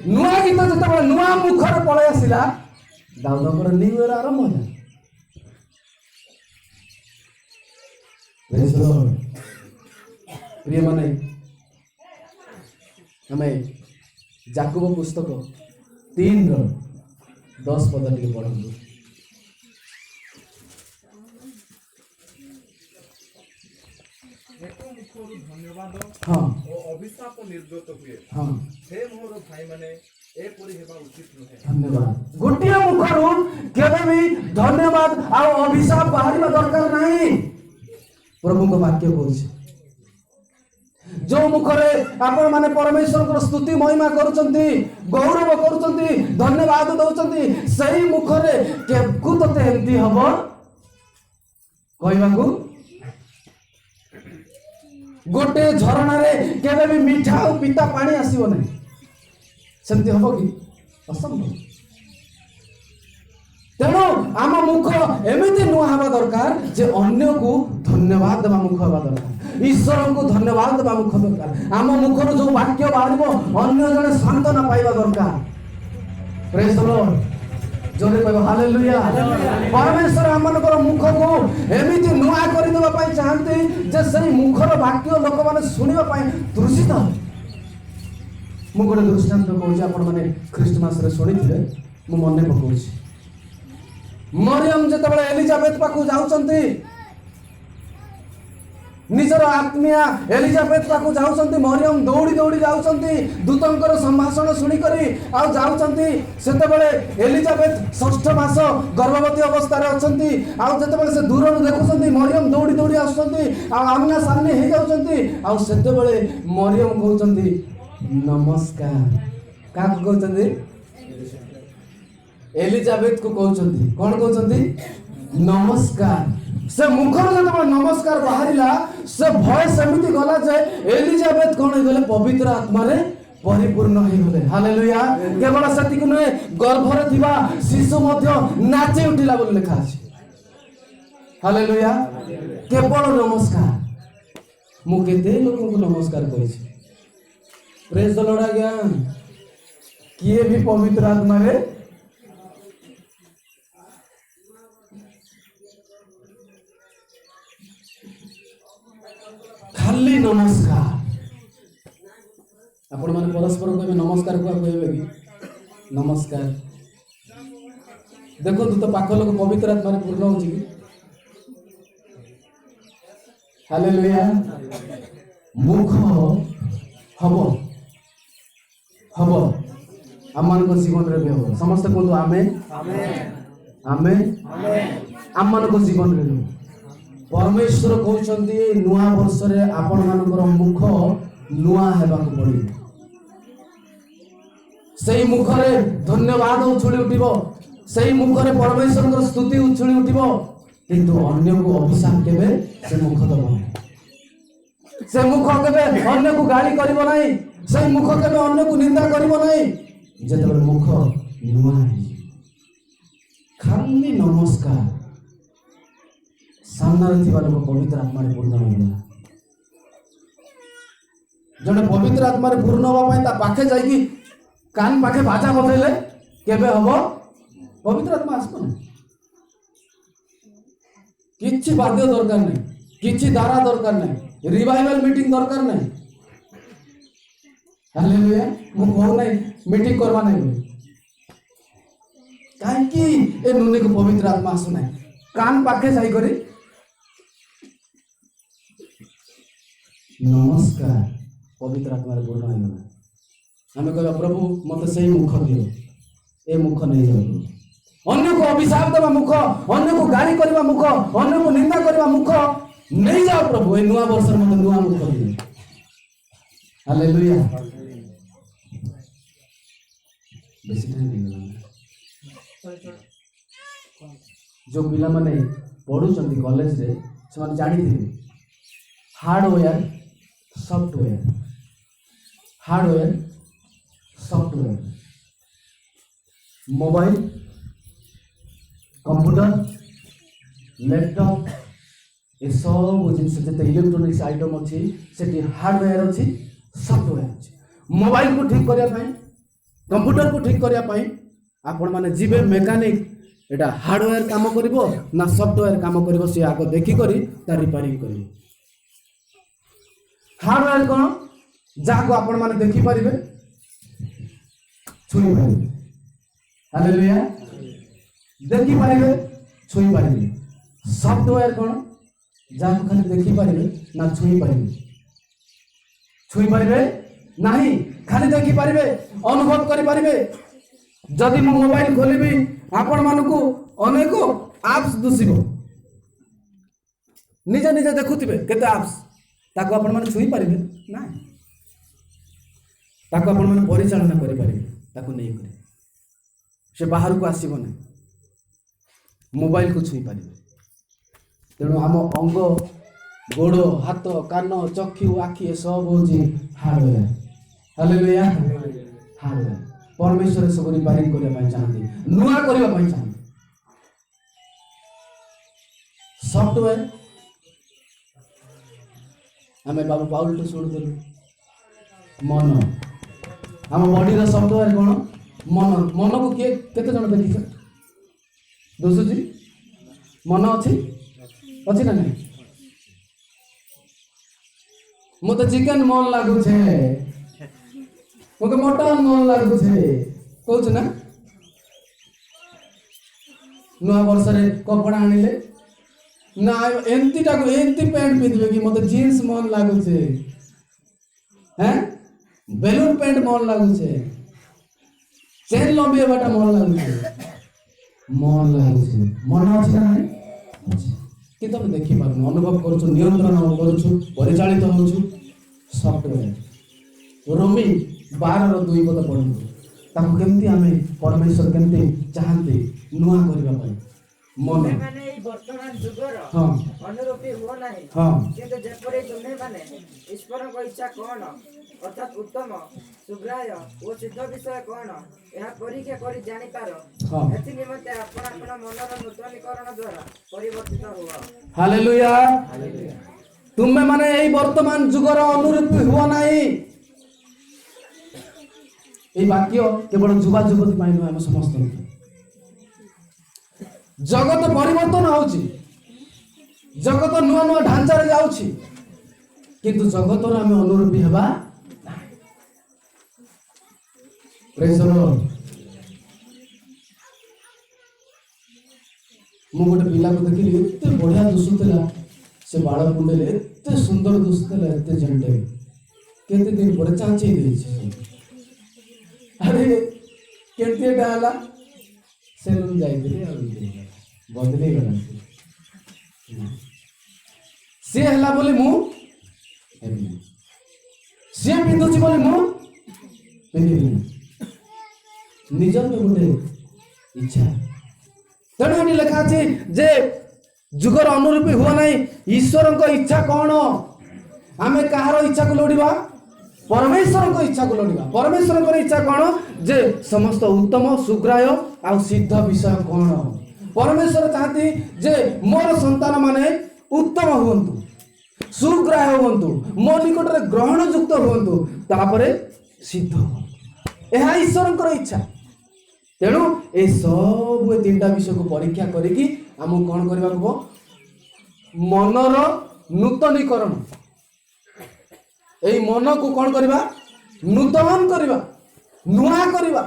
नुआ गीत जतबेले नुआ मुखर पळे आसिला दाऊदकर न्यू ईयर आरंभ होला प्रेज द लॉर्ड प्रिय माने हमें जाकूब पुस्तक 3 रो 10 पद टिके पढंतु हेतु मुखरु धन्यवाद हां ओ अभिशाप निर्गत हुए हां हे मोर भाई माने ए परि हेबा उचित नुहे धन्यवाद गोटिया मुखरु केबे भी धन्यवाद आ अभिशाप बाहरिबा दरकार नाही प्रभु को वाक्य कहूछ जो मुखरे आपण माने परमेश्वर को स्तुति महिमा करूचंती गौरव करूचंती धन्यवाद दउचंती सही मुखरे केकु तते एंती हबो कहबाकू गोटे झरणा रे केबे भी मीठा और पीता पानी आसीबो नै सेंती हबो कि असंभव तेणु आम मुख एमती नुआ हवा दरकार जे अन्य को धन्यवाद देवा मुख हवा दरकार ईश्वर को धन्यवाद देवा मुख दरकार आम मुखर जो वाक्य बाहरिबो अन्य जने सांत्वना पाइबा दरकार प्रेज द लॉर्ड जोरे कहबो हालेलुया परमेश्वर आमनकर मुख को एमती नुआ करि देबा पई चाहंती जे सही मुखर वाक्य लोक माने सुनिबा पई तृषित मु गोटे दृष्टांत कहूछि आपण माने ख्रीष्टमास रे सुनिथिले मु मने पकाउछि मरियम जेतेबेले एलिजाबेथ पाखु जाउचंती निजर आत्मिया एलिजाबेथ पाखु जाउचंती मरियम दौड़ी दौड़ी जाउचंती दूतंकर संभाषण सुनी करी आ जाउचंती सेतेबेले एलिजाबेथ 6 मास गर्भवती अवस्था रे अछंती आ जेतेबेले से दूर रो देखुचंती मरियम दौड़ी दौड़ी आसुचंती आ आमना सामने हे जाउचंती आ सेतेबेले मरियम कहउचंती नमस्कार क्या कहते एलिजाबेथ को कहते कौन कहते नमस्कार से मुखर जो नमस्कार बाहर से भयस एमती गला जे एलिजाबेथ कौन हो गले पवित्र आत्मा रे परिपूर्ण हो गले हालेलुया केवल सती को नए गर्भरे थिबा शिशु मध्य नाचे उठिला बोल लिखा अछि हालेलुया केवल नमस्कार मु केते लोक को नमस्कार कहि छी प्रेज द लॉर्ड आज्ञा किए भी पवित्र आत्मा रे खाली नमस्कार आपण माने परस्पर कहबे नमस्कार को कहबे कि नमस्कार देखो तू तो पाख लोक पवित्र आत्मा रे पूर्ण होची कि हालेलुया मुख हबो हबो आमान को जीवन रे भी हबो समस्त को आमेन आमेन आमेन आमान को जीवन रे परमेश्वर कहउछन्ती नुआ वर्ष रे आपण मानकर मुख नुआ हेबा को पड़ी सेही मुख रे धन्यवाद उछुली उठिबो सेही मुख रे परमेश्वर को स्तुति उछुली उठिबो किंतु अन्य को अभिशाप केबे से मुख दबो से मुख केबे अन्य को गाली करिवो नाही से मुख केबे अन्य को निंदा करिवो नाही जेतबे मुख नुआ खाली नमस्कार सामने थिबा लोक पवित्र आत्मा रे पूर्ण होइला जने पवित्र आत्मा रे पूर्ण होबा पई ता पाखे जाई कि कान पाखे बाजा बजैले केबे हबो पवित्र आत्मा आसबो किछि बाध्य दरकार नै किछि धारा दरकार नै रिवाइवल मीटिंग दरकार नै हालेलुया मु कहू नै मीटिंग करबा नै काहे कि ए नुने को पवित्र आत्मा आसु नै कान पाखे जाई करी नमस्कार पवित्र आत्मा रे पूर्ण होइला हमें कहबा प्रभु मते सही मुख दियो ए मुख नै जाऊ अन्य को अभिशाप देवा मुख अन्य को गाली करबा मुख अन्य को निंदा करबा मुख नहीं जाओ प्रभु ए नुआ वर्ष मते नुआ मुख दियो हालेलुया बेसी टाइम नहीं जो पिला माने पढुचंती कॉलेज रे से माने जानि थिबे hardware software hardware software mobile computer laptop ये सब जिन से इलेक्ट्रॉनिक्स आइटम अच्छी से हार्डवेयर अच्छी सॉफ्टवेयर अच्छी मोबाइल को ठीक करिया पाई कंप्यूटर को ठीक करिया पाई आपण माने जीवे मेकानिक एटा हार्डवेयर काम करिवो ना सॉफ्टवेयर काम करिवो से आगो देखि करी ता रिपेयरिंग करिवो हार्डवेयर कोन जाको आपण माने देखि परिबे छुई परिबे हालेलुया देखि परिबे छुई परिबे सॉफ्टवेयर कोन जाको खाली देखि परिबे ना छुई परिबे नाही खाली देखि परिबे अनुभव करि परिबे जदि मो मोबाइल खोलिबी आपण मानकु अनेक एप्स दुसिबो निजे निजे देखुथिबे केते एप्स ताको आपण माने छुई परिबे ना ताको आपण माने परिचालना करि परिबे ताको नै करे से बाहर को आसीबो नै मोबाइल को छुई परिबे तेणु आम अंग गोड़ हाथ कान चक्षु आखि सब होची हार्डवेयर हालेलुया हार्डवेयर परमेश्वर सब रिपेयरिंग करबा पई चाहନ୍ତି नुआ करबा पई चाहନ୍ତି सॉफ्टवेयर हमें बाबू पाउल तो छोड़ देलु मन हम बॉडी रो सॉफ्टवेयर कोन मन मन को के केते जण देखि छ दोस्त जी मन अछि ना नहीं मत चिकन मन लागू छे ओके मटन मन लागू छे कहू ना नुआ वर्ष रे कपड़ा आनिले ना एंती टाको एंती पैंट पिंधबे कि मत जींस मन लागू छे हैं बेलून पैंट मन लागू छे चेन लंबी बाटा मन लागू छे मन अछि ना नहीं कि तुम देखि पारु अनुभव करू नियंत्रण करू परिचालित होछु सॉफ्टवेयर रोमी 12:2 पद पढ़ु ताको केमती आमे परमेश्वर केमती चाहते नुआ करबा पई मन माने ई वर्तमान जुगर हां अनुरूपी हो नाही हां किंतु जेपरि तुम्हे माने ईश्वर को इच्छा कोन अर्थात उत्तम सुग्राह्य ओ सिद्ध विषय कोन यह परीक्षा करी जानि पारो हां एथि निमंते आपण मनर नूतनीकरण द्वारा परिवर्तित हुआ। Hallelujah hallelujah. तुमे माने एई वर्तमान जुगर अनुरूपी हुआ नाही। এই বাক্য কেবল যুবা যুবতী পাই নয়, আমি সমস্ত জগত পরিবর্তন হচ্ছে, জগত নূয়া নূয়া ঢাঞ্চারে যাচ্ছে, কিন্তু জগতর আমি অনুরূপী হবা প্রেজ দ লর্ড। ମୁଁ ଗୋଟେ ପିଲାକୁ ଦେଖିଲି, ଏତେ ବଢିଆ ଦିଶୁଥିଲା, ସେ ବାଳ କୁଣ୍ଡେଇଲେ ଏତେ ସୁନ୍ଦର ଦିଶୁଥିଲା, ଏତେ ଜେଣ୍ଟେଲ। କେତେ ଦିନ ପରେ ଚାଞ୍ଚେଇ ଦେଇଛି। अरे केमती डाला सेलून जाइए बदली गला सी हला बोली मु सी पिंधुची बोली मु पिंधिबिनी निजर में गोटे इच्छा तेणु एटी लिखा अछि जे जुगर अनुरूपी हुआ नहीं। ईश्वर को इच्छा कौन? आमे कहार इच्छा को लोड़िबा? परमेश्वर को इच्छा को लोड़िबा। परमेश्वर को इच्छा कौन? जे समस्त उत्तम सुग्राह्य आ सिद्ध विषय कौन? परमेश्वर चाहती जे मोर संतान माने उत्तम हुंतु, सुग्राह्य हुंतु, मो निकट रे ग्रहण युक्त हुंतु, तापरे सिद्ध हुंतु। एहा ईश्वर को इच्छा। तेणु ए सब तीनटा विषय को परीक्षा करिकी हमु कोन करबा को मनर नूतनीकरण, एई मन को कौन करबा? नूतन करबा, नुआ करबा।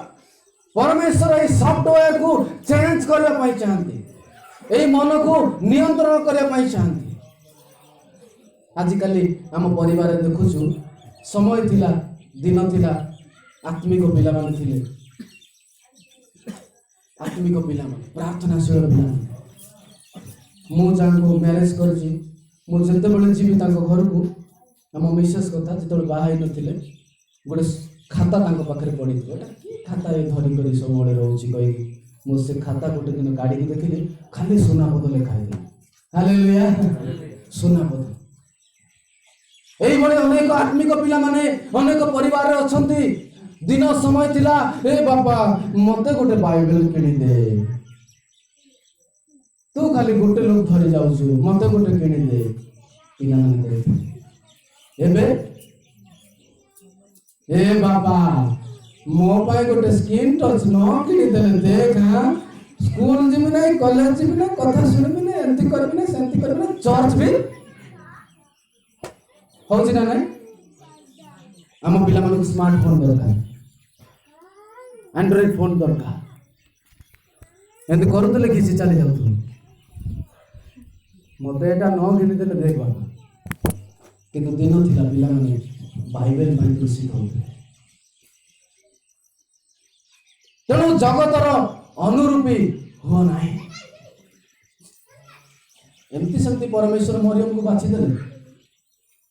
परमेश्वर एई सॉफ्टवेयर को चेंज करबा पई चाहନ୍ତି, एई मन को नियंत्रण करबा पई चाहନ୍ତି। आजिकाली आम परिवार देखुछु, समय थिला, दिन थिला, आत्मिक पिला माने थिले, आत्मिक पिला माने प्रार्थनाशील पिला। मु जानको मैरिज करछि, मु जते बेले जीवी ताको घर को आम मिसेस कथा जो बाहर नथिले गोटे खाता तांको पाखरे पड़ी एटा की खाता ए धरी करी सब मोड़े रहउची कहि मु से खाता गोटे दिन गाड़ी की देखिले खाली सोना पद लिखा है। हालेलुया सोना पद। एई बळे अनेक आत्मिक पिला माने अनेक परिवार रे अछंती। दिन समय थिला ए बापा मते गोटे बाइबल किनी दे, तू खाली गोटे लोग धरी जाउछु मते गोटे किनी दे। पिला माने कहै एबे ए बाबा मो पाए गोटे स्किन टच न किनी देले देख। हां स्कूल जिबि नै, कॉलेज जिबि नै, कथा सुनबि नै, एंती करबि नै, सेंती करबि नै, चर्च भी होछि ना नै। हम पिला मानको स्मार्टफोन दरकार, एंड्रॉइड फोन दरकार, एंती करूतले किछि चली जाउथु। मते एटा न किनी देले देख बाबा, किंतु दिन थिला पिला माने बाइबल माने कृषि होते। तेणु जगतर अनुरूपी हो नाही। एमती सेमती परमेश्वर मरियम को बाछि देले,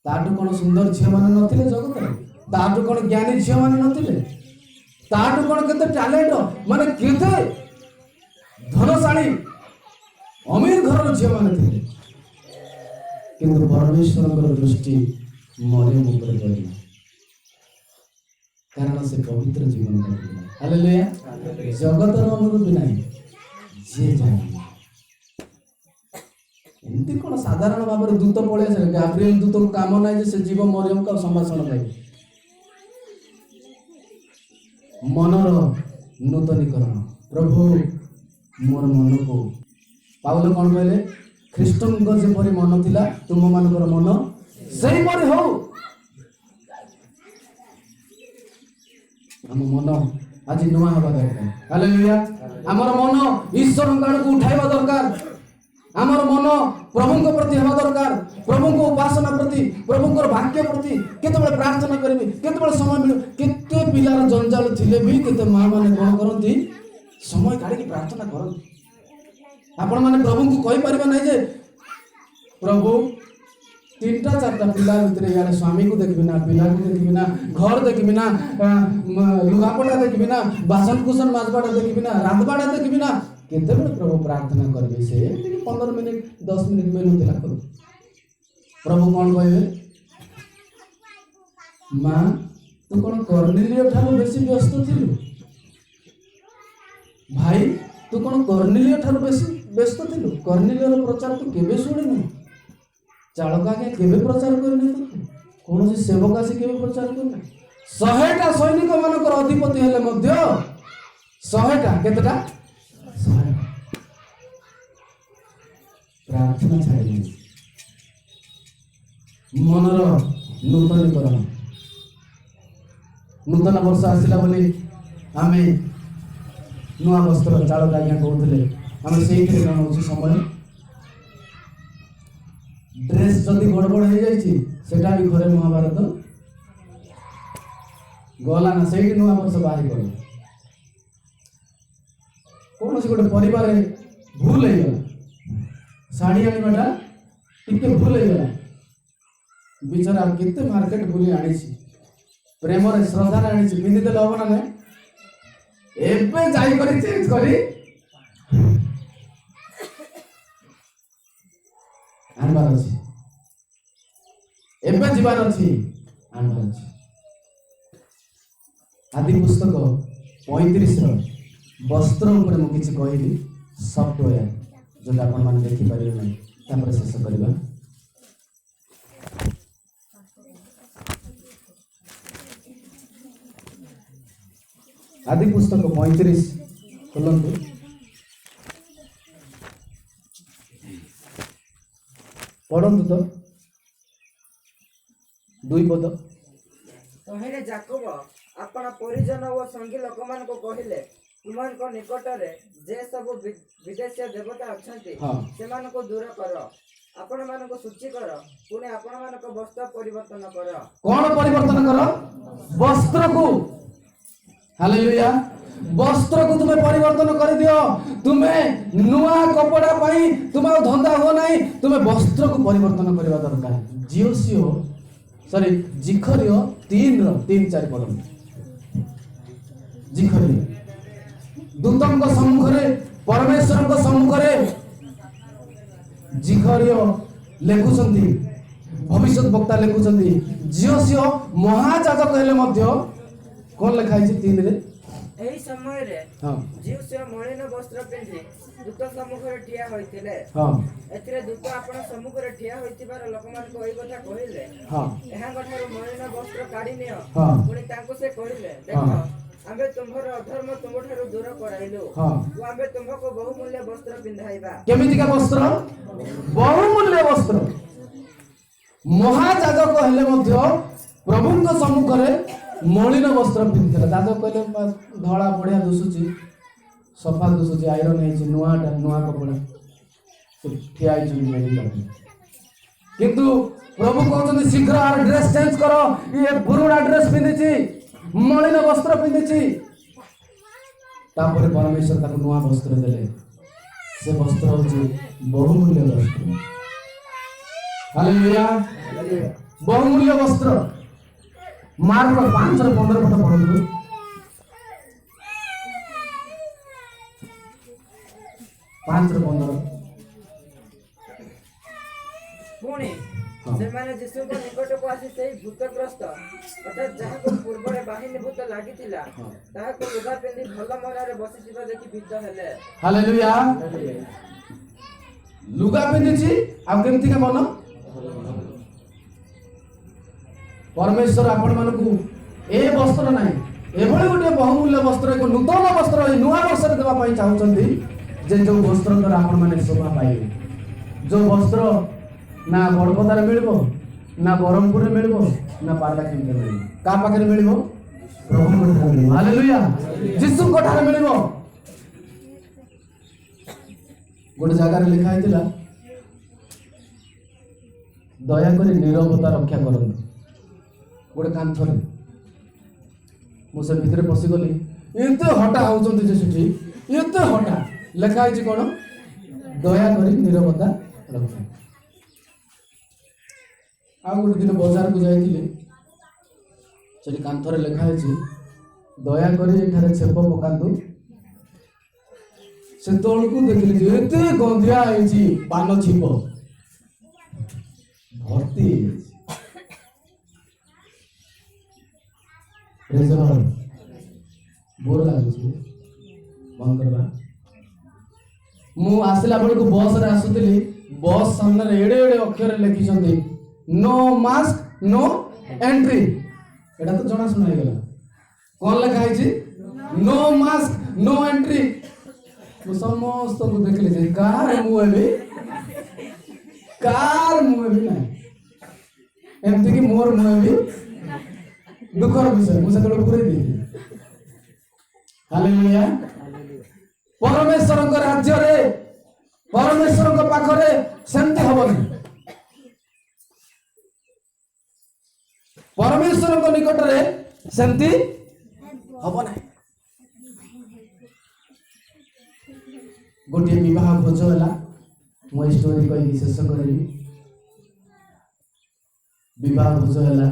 ताटू कोन सुंदर झियो माने नथिले जगतर, ताटू कोन ज्ञानी झियो माने नथिले, ताटू कोन केते टैलेंट माने केते धनशाली अमीर घर झियो माने थिले, किंतु परमेश्वर दृष्टि मरियम ऊपर पड़ी, कारण से पवित्र जीवन करथिला। हालेलुया। जगतर अनुरूपी नाही जे जाने एमती कोन साधारण भाव में दूत पळे से गैब्रिएल दूत को काम नाही जे से जीव मरियम का संभाषण पाइबे। मनर नूतनीकरण। प्रभु मोर मन को पाउल कोन कहले? ख्रीष्टन को जेपरि मन थिला तुम मानकर मन सही परि हो। हम मन आज नुआ हवा दरकार। हालेलुया। हमर मन ईश्वर गाड़ को उठाइबा दरकार। हमर मन प्रभु को प्रति हवा दरकार। प्रभु को उपासना प्रति, प्रभु को वाक्य प्रति केते प्रार्थना करबी, केते समय मिल, केते पिलार जंजाल थिले भी केते मां माने कोन करंती समय काढी की प्रार्थना करंती। आपण माने प्रभु को कहि परिबा नै जे प्रभु तीनटा चारटा पिला भितर यार स्वामी को देखबी ना, पिला को देखबी ना, घर देखबी ना, लुगापटा देखबी ना, बासन कुसन माजबाटा देखबी ना, रांधबाटा देखबी ना, केते बेले प्रभु प्रार्थना करबे से 15 मिनिट 10 मिनिट मिलुतला करू। प्रभु कौन कहबे, माँ तू कौन कर्नेलियो ठारू बेसी व्यस्त थिलु, भाई तू कौन कर्नेलियो ठारू बेसी व्यस्त थिलु, कर्नेलियो प्रचार तू केबे शुणिनु, चालक आगे केबे प्रचार करने, तू कौन से सेवक आसी केबे प्रचार करने, 100टा सैनिक मानकर अधिपति हेले मध्य 100टा केतेटा 100टा प्रार्थना छाड़ी मनर नूतनीकरण। नूतन वर्ष आसला बोली आमे नुआ वस्त्र चालक आज्ञा कहते आम से समय ड्रेस जदि गड़बड़ हो जाटा भी घरे महाभारत गला ना से नुआ वर्ष बाहरी गला कौन से गोटे परिवार भूल हो गला शाढ़ी आनवाटा टिके भूल हो गला बिचारा केते मार्केट बुली आनी प्रेम श्रद्धा आनी पिंधिदे हम ना एबे जाई करी चेंज करी आनबार अछि एबे जीवार अछि आनबार अछि। आदि पुस्तक 35 वस्त्र ऊपर मु किछि कहली सॉफ्टवेयर जोटा आपण मान देखि परिबे नै तापर शेष करबा। आदि पुस्तक 35 खोलंतु पढ़ंतु तो 2 पद। तहेरे जाकोब आपण परिजन और संगी लोक मान को कहिले तुमान को निकट रे जे सब विदेशी देवता अछंती सेमान को दूर कर, आपण मान को सूची कर, पुणे आपण मान को वस्त्र परिवर्तन कर। कौन परिवर्तन कर? वस्त्र को। हालेलुया। वस्त्र को तुम्हें परिवर्तन कर दियो। तुम्हें नुआ कपड़ा पाई तुम्हें धंदा हो नहीं, तुम्हें वस्त्र को परिवर्तन करवा दरकार। जियोसियो सॉरी जिखरियो 3:3-4 पद। जिखरियो दूतंक सम्मुखरे परमेश्वरक सम्मुखरे जिखरियो लेखुछंती, भविष्यत वक्ता लेखुछंती। जियोसियो महाजाजक हेले मध्य कौन लिखाई 3 रे एही समय रे जियोसियो मलिन वस्त्र पिंधि दूत सम्मुखरे ठिया होइतिले। एथिरे दूत आपण सम्मुखरे ठिया होइतिबार लोकमान को एई कथा कहिले एहा कथारो मलिन वस्त्र काढी नियो। पुणी तांको से कहिले देखो आम्बे तुम्हर अधर्म तुमठारो दूर कराइलो, आम्बे तुमको बहुमूल्य वस्त्र पिंधाइबा। केमितिका वस्त्र? बहुमूल्य वस्त्र। महाजाजक हेले मध्य प्रभुଙ୍କ सम्मुखरे मलिन वस्त्र पिंधिले। जाजक कहले धड़ा बढ़िया दुसुची, सफा दुसुची, आयरन हेछि, नुआटा नुआ कपड़ा ठिया हेछि मेडिकल। किंतु प्रभु कहते शीघ्र आर ड्रेस चेंज करो, ये पुरुଣା ड्रेस पिंधिछि, मलिन वस्त्र पिंधिछि। तापर परमेश्वर ताको नुआ वस्त्र देले। से वस्त्र होछि बहुमूल्य वस्त्र। हालेलुया। बहुमूल्य वस्त्र। मार्क 5:15 पद पढ़ंतु। पुणी सेमाने यीशु को निकट को आसी सेही भूतग्रस्त अर्थात जहाँ को पूर्व रे बाहिनी भूत लागितिला ताहा को लुगा पिंधि भल मनारे बसिथिबा देखि भीत हेले। हालेलुया। लुगा पिंधिछि आ केमति का मन? परमेश्वर आपण मानकु ए वस्त्र नाही एभଳି गोटे बहुमूल्य वस्त्र, एक नूतन वस्त्र नुआ वर्ष देवा पाई चाहउछंती जे जो वस्त्र द्वारा आपण माने शोभा पाइबे। जो वस्त्र ना बड़पदार मिलबो, ना बरमपुर रे मिलबो, ना पारलाखेम रे मिलबो। का पाखरे मिलबो? प्रभु को ठारे मिलबो। हालेलुया। यीशु को ठारे मिलबो। गोटे जगह रे लिखा हैतिला दया करी नीरवता रक्षा करंतु। गोटे कांथरे मुझे भितर पशिगली एते हटा होउचंती जे सेठी एते हटा लिखा है कौन? दया करी नीरवता रक्षा। ଆଉ ଗୋଟେ ଦିନ ବଜାରକୁ ଯାଇଥିଲି, ସେଠି କାନ୍ଥରେ ଲେଖା ହେଇଛି ଦୟାକରି ଏଠାରେ ଛେପ ପକାନ୍ତୁ। ସେତେବେଳକୁ ଦେଖିଲି ଯେ ଏତେ ଗନ୍ଧିଆ ହେଇଛି, ପାନ ଛିପ ଭର୍ତ୍ତି ହେଇଯାଇଛି। ବୋର ଲାଗୁଛି, ବନ୍ଦ କରିବା। ମୁଁ ଆସିଲା ବେଳକୁ ବସରେ ଆସୁଥିଲି, ବସ୍ ସାମ୍ନାରେ ଏଡେ ଏଡେ ଅକ୍ଷରରେ ଲେଖିଛନ୍ତି नो मास्क नो एंट्री। एटा तो जଣା ଶୁଣା ହେଇଗଲା। कौन ଲେଖା ହେଇଛି? No mask no entry. ମୁଁ ସମସ୍ତଙ୍କୁ ଦେଖିଲି ଯେ କାର ମୁଁ ହେବି ନାହିଁ, ଏମିତି କି ମୋର ମୁଁ ହେବି ଦୁଃଖର ବିଷୟ। ମୁଁ ସେତେବେଳେ ପୁରେଇ ଦେଇଥିଲି। ହାଲେଲୁୟା। ପରମେଶ୍ୱରଙ୍କ ରାଜ୍ୟରେ, ପରମେଶ୍ୱରଙ୍କ ପାଖରେ ସେମିତି ହବନି। ପରମେଶ୍ୱରଙ୍କ ନିକଟରେ ସେମିତି ହବ ନାହିଁ। ଗୋଟିଏ ବିବାହ ଭୋଜ ହେଲା, ମୁଁ ଏ ଷ୍ଟୋରି କହିକି ଶେଷ କରିବି। ବିବାହ ଭୋଜ ହେଲା,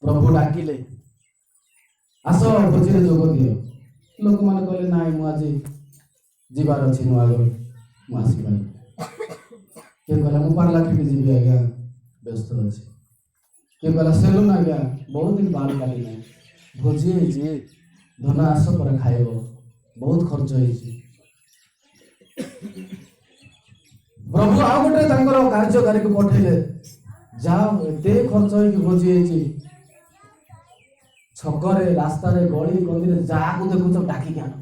ପ୍ରଭୁ ଡାକିଲେ ଆସ ଭୋଜିରେ ଯୋଗ ଦିଅ। ଲୋକମାନେ କହିଲେ ନାଇଁ ମୁଁ ଆଜି ଯିବାର ଅଛି ନୂଆଗଡ଼, ମୁଁ ଆସିପାରିବି। କିଏ କହିଲା ମୁଁ ପାରଲାଖେମୁଣ୍ଡି ଯିବି ଆଜ୍ଞା, ବ୍ୟସ୍ତ ଅଛି। କିଏ କହିଲା ସେଲୁନ ଆଜ୍ଞା, ବହୁତ ଦିନ ବାଳ କାଟି ନାହିଁ, ଭୋଜି ହେଇଛି, ଧନ ଆସ ପରେ ଖାଇବ, ବହୁତ ଖର୍ଚ୍ଚ ହେଇଛି। ପ୍ରଭୁ ଆଉ ଗୋଟେ ତାଙ୍କର କାର୍ଯ୍ୟକାରୀକୁ ପଠେଇଲେ, ଯାହା ଏତେ ଖର୍ଚ୍ଚ ହେଇକି ଭୋଜି ହେଇଛି, ଛକରେ ରାସ୍ତାରେ ଗଳି ଗଳିରେ ଯାହାକୁ ଦେଖୁଛ ଡାକିକି ଆଣ,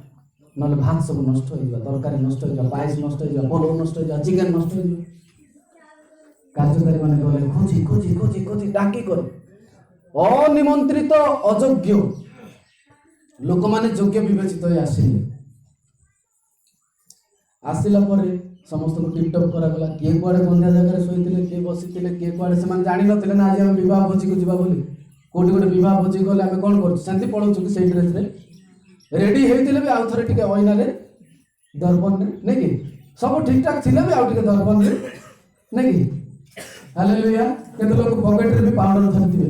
ନହେଲେ ଭାତ ସବୁ ନଷ୍ଟ ହେଇଯିବ, ତରକାରୀ ନଷ୍ଟ ହେଇଯିବ, ପାଏସ ନଷ୍ଟ ହେଇଯିବ, ପଲଉ ନଷ୍ଟ ହେଇଯିବ, ଚିକେନ ନଷ୍ଟ ହେଇଯିବ। କାର୍ଯ୍ୟକାରୀ ମାନେ ଗଲେ ଖୋଜି ଖୋଜି ଖୋଜି ଖୋଜି ଡାକି କର। ଅନିମନ୍ତ୍ରିତ ଅଯୋଗ୍ୟ ଲୋକମାନେ ଯୋଗ୍ୟ ବିବେଚିତ ହୋଇ ଆସିଲେ। ଆସିଲା ପରେ ସମସ୍ତଙ୍କୁ ଟିପଟପ୍ କରାଗଲା। କିଏ କୁଆଡେ ବନ୍ଧା ଜାଗାରେ ଶୋଇଥିଲେ, କିଏ ବସିଥିଲେ, କିଏ କୁଆଡେ, ସେମାନେ ଜାଣିନଥିଲେ ନା ଆଜି ଆମେ ବିବାହ ଭୋଜିକୁ ଯିବା ବୋଲି। କୋଉଠି ଗୋଟେ ବିବାହ ଭୋଜି ଗଲେ ଆମେ କଣ କରୁଛୁ, ସେମିତି ପଳଉଛୁ କି ସେଇ ଡ୍ରେସରେ ରେଡି ହେଇଥିଲେ ବି ଆଉ ଥରେ ଟିକେ ଅଇନାରେ ଦର୍ପଣରେ, ନାଇଁ କି ସବୁ ଠିକ ଠାକ ଥିଲେ ବି ଆଉ ଟିକେ ଦର୍ପଣରେ, ନାଇଁ କି। ହାଲେଲୁୟା। କେତେ ଲୋକ ପକେଟରେ ବି ପାଉଡର ଧରିଥିବେ,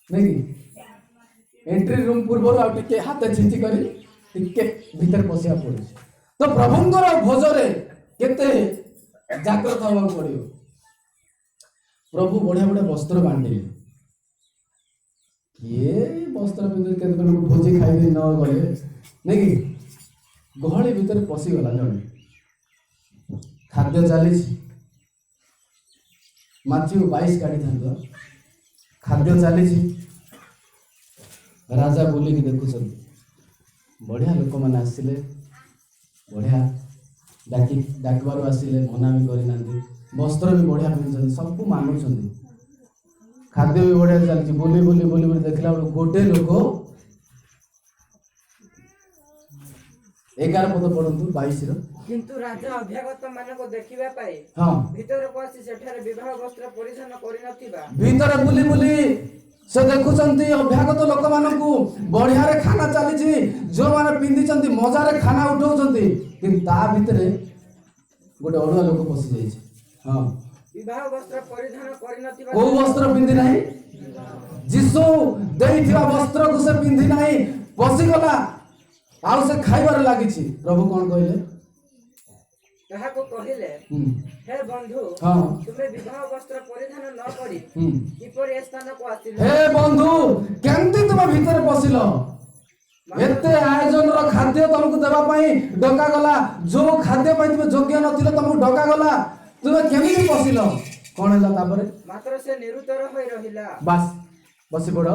ନାଇଁ କି। ଏଣ୍ଟ୍ରି ରୁମ୍ ପୂର୍ବରୁ ଆଉ ଟିକେ ହାତ ଛିଞ୍ଚି କରି ଟିକେ ଭିତରେ ପଶିବାକୁ ପଡୁଛି। ତ ପ୍ରଭୁଙ୍କର ଭୋଜରେ କେତେ ଜାଗ୍ରତ ହବାକୁ ପଡିବ। ପ୍ରଭୁ ବଢିଆ ବଢିଆ ବସ୍ତ୍ର ବାଣ୍ଟିଲେ। କିଏ ବସ୍ତ୍ର ପିନ୍ଧି କେତେ ଲୋକ ଭୋଜି ଖାଇଦେଇ ନ ଗଲେ, ନାଇଁ କି। ଗହଳି ଭିତରେ ପଶିଗଲା ଜଣେ, ଖାଦ୍ୟ ଚାଲିଛି, ମାଥ୍ୟୁ 22 କାଢିଥାନ୍ତ, ଖାଦ୍ୟ ଚାଲିଛି, ରାଜା ବୁଲିକି ଦେଖୁଛନ୍ତି, ବଢିଆ ଲୋକମାନେ ଆସିଲେ, ବଢିଆ ଡାକିବାରୁ ଆସିଲେ, ମନା ବି କରିନାହାନ୍ତି, ବସ୍ତ୍ର ବି ବଢିଆ ପିନ୍ଧୁଛନ୍ତି, ସବୁ ମାନୁଛନ୍ତି, ଖାଦ୍ୟ ବି ବଢିଆ ଚାଲିଛି। ବୁଲି ବୁଲି ବୁଲି ବୁଲି ଦେଖିଲା ବେଳକୁ ଗୋଟେ ଲୋକ, 11 ପଦ ପଢନ୍ତୁ 22ର। କିନ୍ତୁ ରାଜା ଅଭ୍ୟାଗତ ମାନଙ୍କୁ ଦେଖିବା ପାଇଁ ଭିତରକୁ ଆସି ସେଠାରେ ବିବାହ ବସ୍ତ୍ର ପରିଧାନ କରିନଥିବା, ଭିତରେ ବୁଲି ବୁଲି ସେ ଦେଖୁଛନ୍ତି ଅଭ୍ୟାଗତ ଲୋକମାନଙ୍କୁ। ବଢିଆରେ ଖାନା ଚାଲିଛି, ଯୋଉମାନେ ପିନ୍ଧିଛନ୍ତି ମଜାରେ ଖାନା ଉଠଉଛନ୍ତି, କିନ୍ତୁ ତା ଭିତରେ ଗୋଟେ ଅଡୁଆ ଲୋକ ପଶି ଯାଇଛି। ବିବାହ ବସ୍ତ୍ର ପରିଧାନ କରିନଥିବା, କୋଉ ବସ୍ତ୍ର ପିନ୍ଧି ନାହିଁ, ଯୀଶୁ ଦେଇଥିବା ବସ୍ତ୍ରକୁ ସେ ପିନ୍ଧି ନାହିଁ, ପଶିଗଲା, ଆଉ ସେ ଖାଇବାରେ ଲାଗିଛି। ପ୍ରଭୁ କଣ କହିଲେ? ତାହାକୁ କହିଲେ, ହେ ବନ୍ଧୁ, ତୁମେ ବିବାହ ବସ୍ତ୍ର ପରିଧାନ ନ କରି କିପରି ଏ ସ୍ଥାନକୁ ଆସିଲ? ହେ ବନ୍ଧୁ, କେମିତି ତୁମେ ଭିତରେ ପଶିଲ? ଏତେ ଆୟୋଜନର ଖାଦ୍ୟ ତମକୁ ଦେବା ପାଇଁ ଡକାଗଲା, ଯୋଉ ଖାଦ୍ୟ ପାଇଁ ତୁମେ ଯୋଗ୍ୟ ନଥିଲ ତମକୁ ଡକାଗଲା, ତୁମେ କେମିତି ପଶିଲ? କଣ ହେଲା ତାପରେ? ମାତ୍ର ସେ ନିରୁତ୍ତର ହୋଇ ରହିଲା। ବାସ୍, ବସି ପଡ।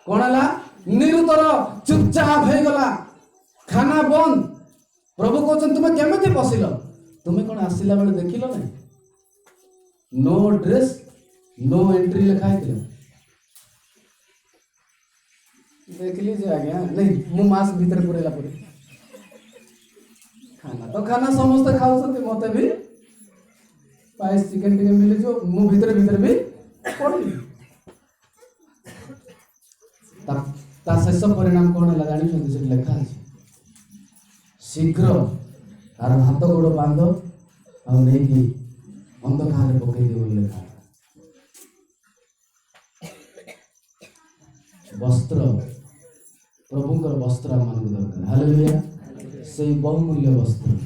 କଣ ହେଲା? ନିରୁତ୍ତର, ଚୁପଚାପ ହେଇଗଲା, ଖାନା ବନ୍ଦ। ପ୍ରଭୁ କହୁଛନ୍ତି ତୁମେ କେମିତି ପଶିଲ? ତୁମେ କଣ ଆସିଲା ବେଳେ ଦେଖିଲ ନାହିଁ? नो ड्रेस नो एंट्री ଲେଖା ହେଇଥିଲା। ଦେଖିଲି ଯେ ଆଜ୍ଞା, ନାଇଁ ମୁଁ ମାସ୍କ ଭିତରେ ପୁରେଇଲା ପରେ ଖାନା ତ ଖାନା ସମସ୍ତେ ଖାଉଛନ୍ତି, ମତେ ବି ପାଏସ ଚିକେନ ଟିକେ ମିଳିଯିବ, ମୁଁ ଭିତରେ ଭିତରେ ବି ପଡିଲି। ତା ଶେଷ ପରିଣାମ କଣ ହେଲା ଜାଣିଛନ୍ତି? ସେଠି ଲେଖା ଅଛି, ଶୀଘ୍ର ତାର ହାତ ଗୋଡ ବାନ୍ଧ ଆଉ ନେଇକି अंधकार पकई दियो लेखा वस्त्र प्रभुंकर वस्त्र आम दरकार हालेलुया से बहुमूल्य वस्त्र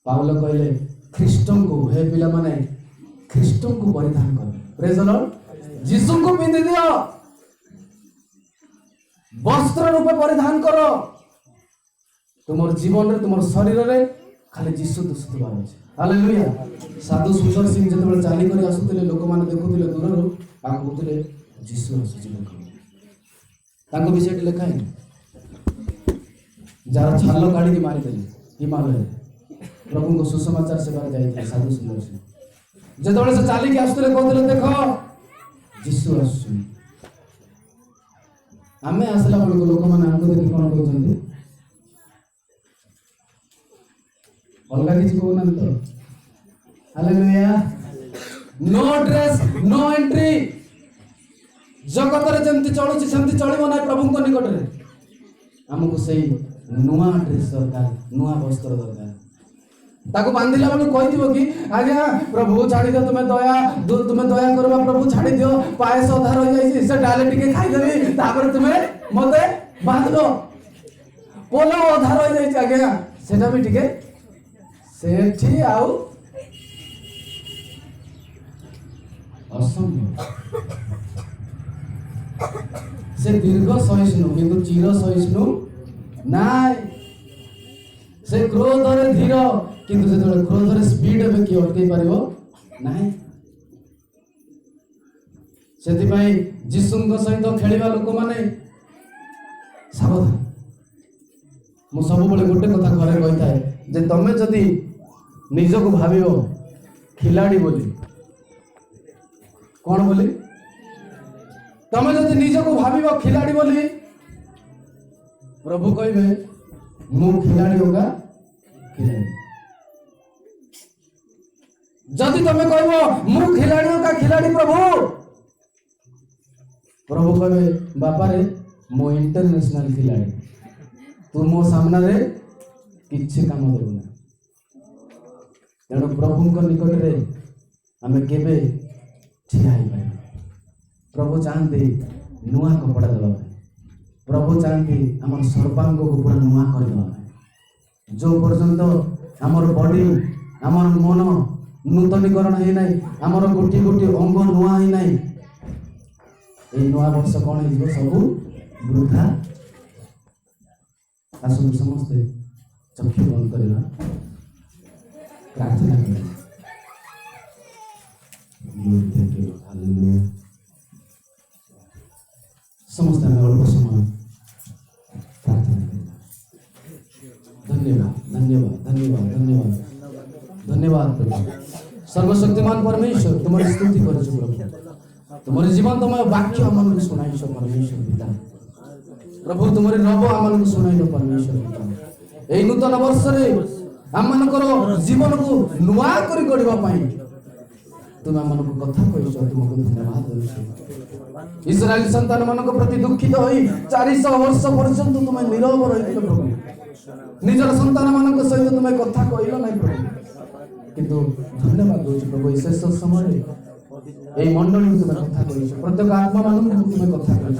पावल कहले ख्रीष्टन को हे पिला माने ख्रीष्टन को परिधान कर प्रेज द लॉर्ड यीशु को पिंधि दियो वस्त्र रूपे परिधान करो तुमर जीवन रे तुमर शरीर रे खाली यीशु दिसुबार अछि हालेलुया साधु सुंदर सिंह जतबे चाली करी आसुतिले लोक माने देखुतिले दूरରୁ आकुतिले यीशु आसुछि लोक तांको विषय लिखा है जार छाल काढ़ी मारी देले हिमालय प्रभु को सुसमाचार सेवा जाइए साधु सुंदर सिंह जतबे से चाली के आसुतिले कहतिले देखो यीशु आसुछि आमे आसला बेलको लोक माने हमको देखि कोन कहउछन्ती अलगा किसी को ना तो hallelujah no dress no entry जगत रे जंती चलुछि सेंती चलिबो ना प्रभु को निकट रे हमको सही नुआ ड्रेस दरकार नुआ वस्त्र दरकार ताको बांधिला बेलू कहि दिबो कि आज्ञा प्रभु छाड़ी दियो तुम्हें दया करबा प्रभु छाड़ी दियो पायस अधा रह जाइछि से डाले टिके खाइ देबी तापर तुम्हें मते बांध दो पोलो अधा रह जाइछि आज्ञा सेटा भी टिके सेठी आउ असंभव से दीर्घ सहिष्णु किंतु चिर सहिष्णु नाय से क्रोध रे धीर किंतु से जले क्रोध रे स्पीड में कि अटकै परिबो नाय सेति पई यीशुଙ୍କ सहित खेलिबा लोक माने सावधान मु सब बळे गोटे कथा घरे कहि थाए जे तमे जदी निजको भाबियो खिलाड़ी बोली कौन बोली तमे जदी निजको भाबियो खिलाड़ी बोली प्रभु कहबे मु खिलाड़ी होगा खिलाड़ी जदी तमे कहबो मु खिलाड़ी होगा खिलाड़ी प्रभु प्रभु कहबे बापा रे मो इंटरनेशनल खिलाड़ी तू मो सामना रे किछि काम देबो तेणु प्रभु निकट रे आमे केबे ठिया ही पाए प्रभु चाहते नुआ कपड़ा देवा प्रभु चाहते आम सर्वांग को पूरा नुआ कर देवा जो पर्यंत आमर बॉडी आमर मन नूतनीकरण है नहीं आमर गोटी गोटी अंग नुआ ही नहीं ए नुआ वर्ष कौन है सब वृद्धा आसु समस्ते चक्षु बंद करवा प्रार्थना करें समस्त में अल्प समय प्रार्थना करें धन्यवाद धन्यवाद धन्यवाद धन्यवाद धन्यवाद प्रभु सर्वशक्तिमान परमेश्वर तुम्हारी स्तुति कर प्रभु तुम्हारे जीवन तुम वाक्य आम सुनाई परमेश्वर पिता प्रभु तुम्हारे नव आम सुनाई परमेश्वर पिता यही नूतन वर्ष आम मानकर जीवन को नुआ करी गढ़िबा पई तुम आम मानक कथा कहिस तुमको धन्यवाद देउछि इस्राएल संतान मानक प्रति दुखित होई 400 वर्ष पर्यंत तुम नीरव रहित प्रभु निजर संतान मानक सहित तुम कथा कहिलो नै प्रभु किंतु धन्यवाद देउछि प्रभु शेष समय ए मंडली तुम कथा कहिस प्रत्येक आत्मा मानक तुम कथा कहिस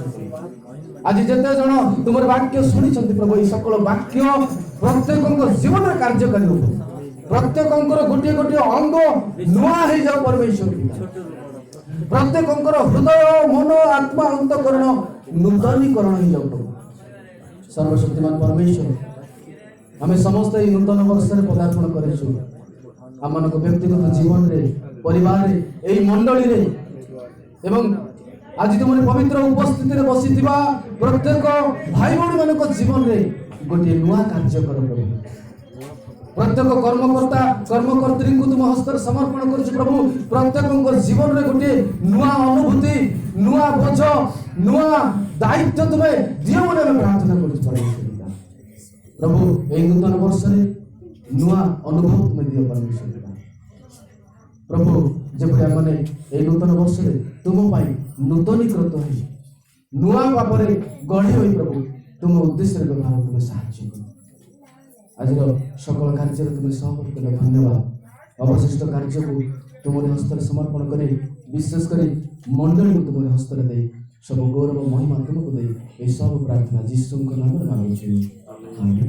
आज जते जण तुमर वाक्य सुनी प्रभु ई सकल वाक्य प्रत्येक जीवन में कार्यकारी हो प्रत्येक गोटे गोटे अंग नुआ हो जाओ परमेश्वर प्रत्येक हृदय मन आत्मा अंतकरण नूतनीकरण हो जाओ सर्वशक्तिमान परमेश्वर आम समस्त नूतन वर्ष में पदार्पण करें आम व्यक्तिगत जीवन रे परिवार रे मंडली रे एवं आज तुम पवित्र उपस्थिति में बसी प्रत्येक भाई भाई मान जीवन रे गोटे नुआ कार्य कर प्रत्येक कर्मकर्ता कर्मकर्त्री को तुम हस्तर समर्पण कर प्रभु प्रत्येक जीवन में गोटे नुआ अनुभूति नुआ बोझ नुआ दायित्व तुम्हें दियो बोले प्रार्थना कर प्रभु यही नूतन वर्ष में नुआ अनुभव तुम्हें दियो परमेश्वर प्रभु जब मैंने यही नूतन वर्ष में तुम नूतनीकृत हो नुआ भाव गढ़ी हुई प्रभु तुम उद्देश्य व्यवहार तुम्हें साहाଯ୍य कर आज सकल कार्य तुम्हें सहयोग कर धन्यवाद अवशिष्ट कार्य को तुमरे हस्तर समर्पण करे विशेष करे मंडली को तुमरे हस्तर दे सब गौरव महिमा तुमको दे ये सब प्रार्थना यीशु के नाम में मांगुछु आमीन।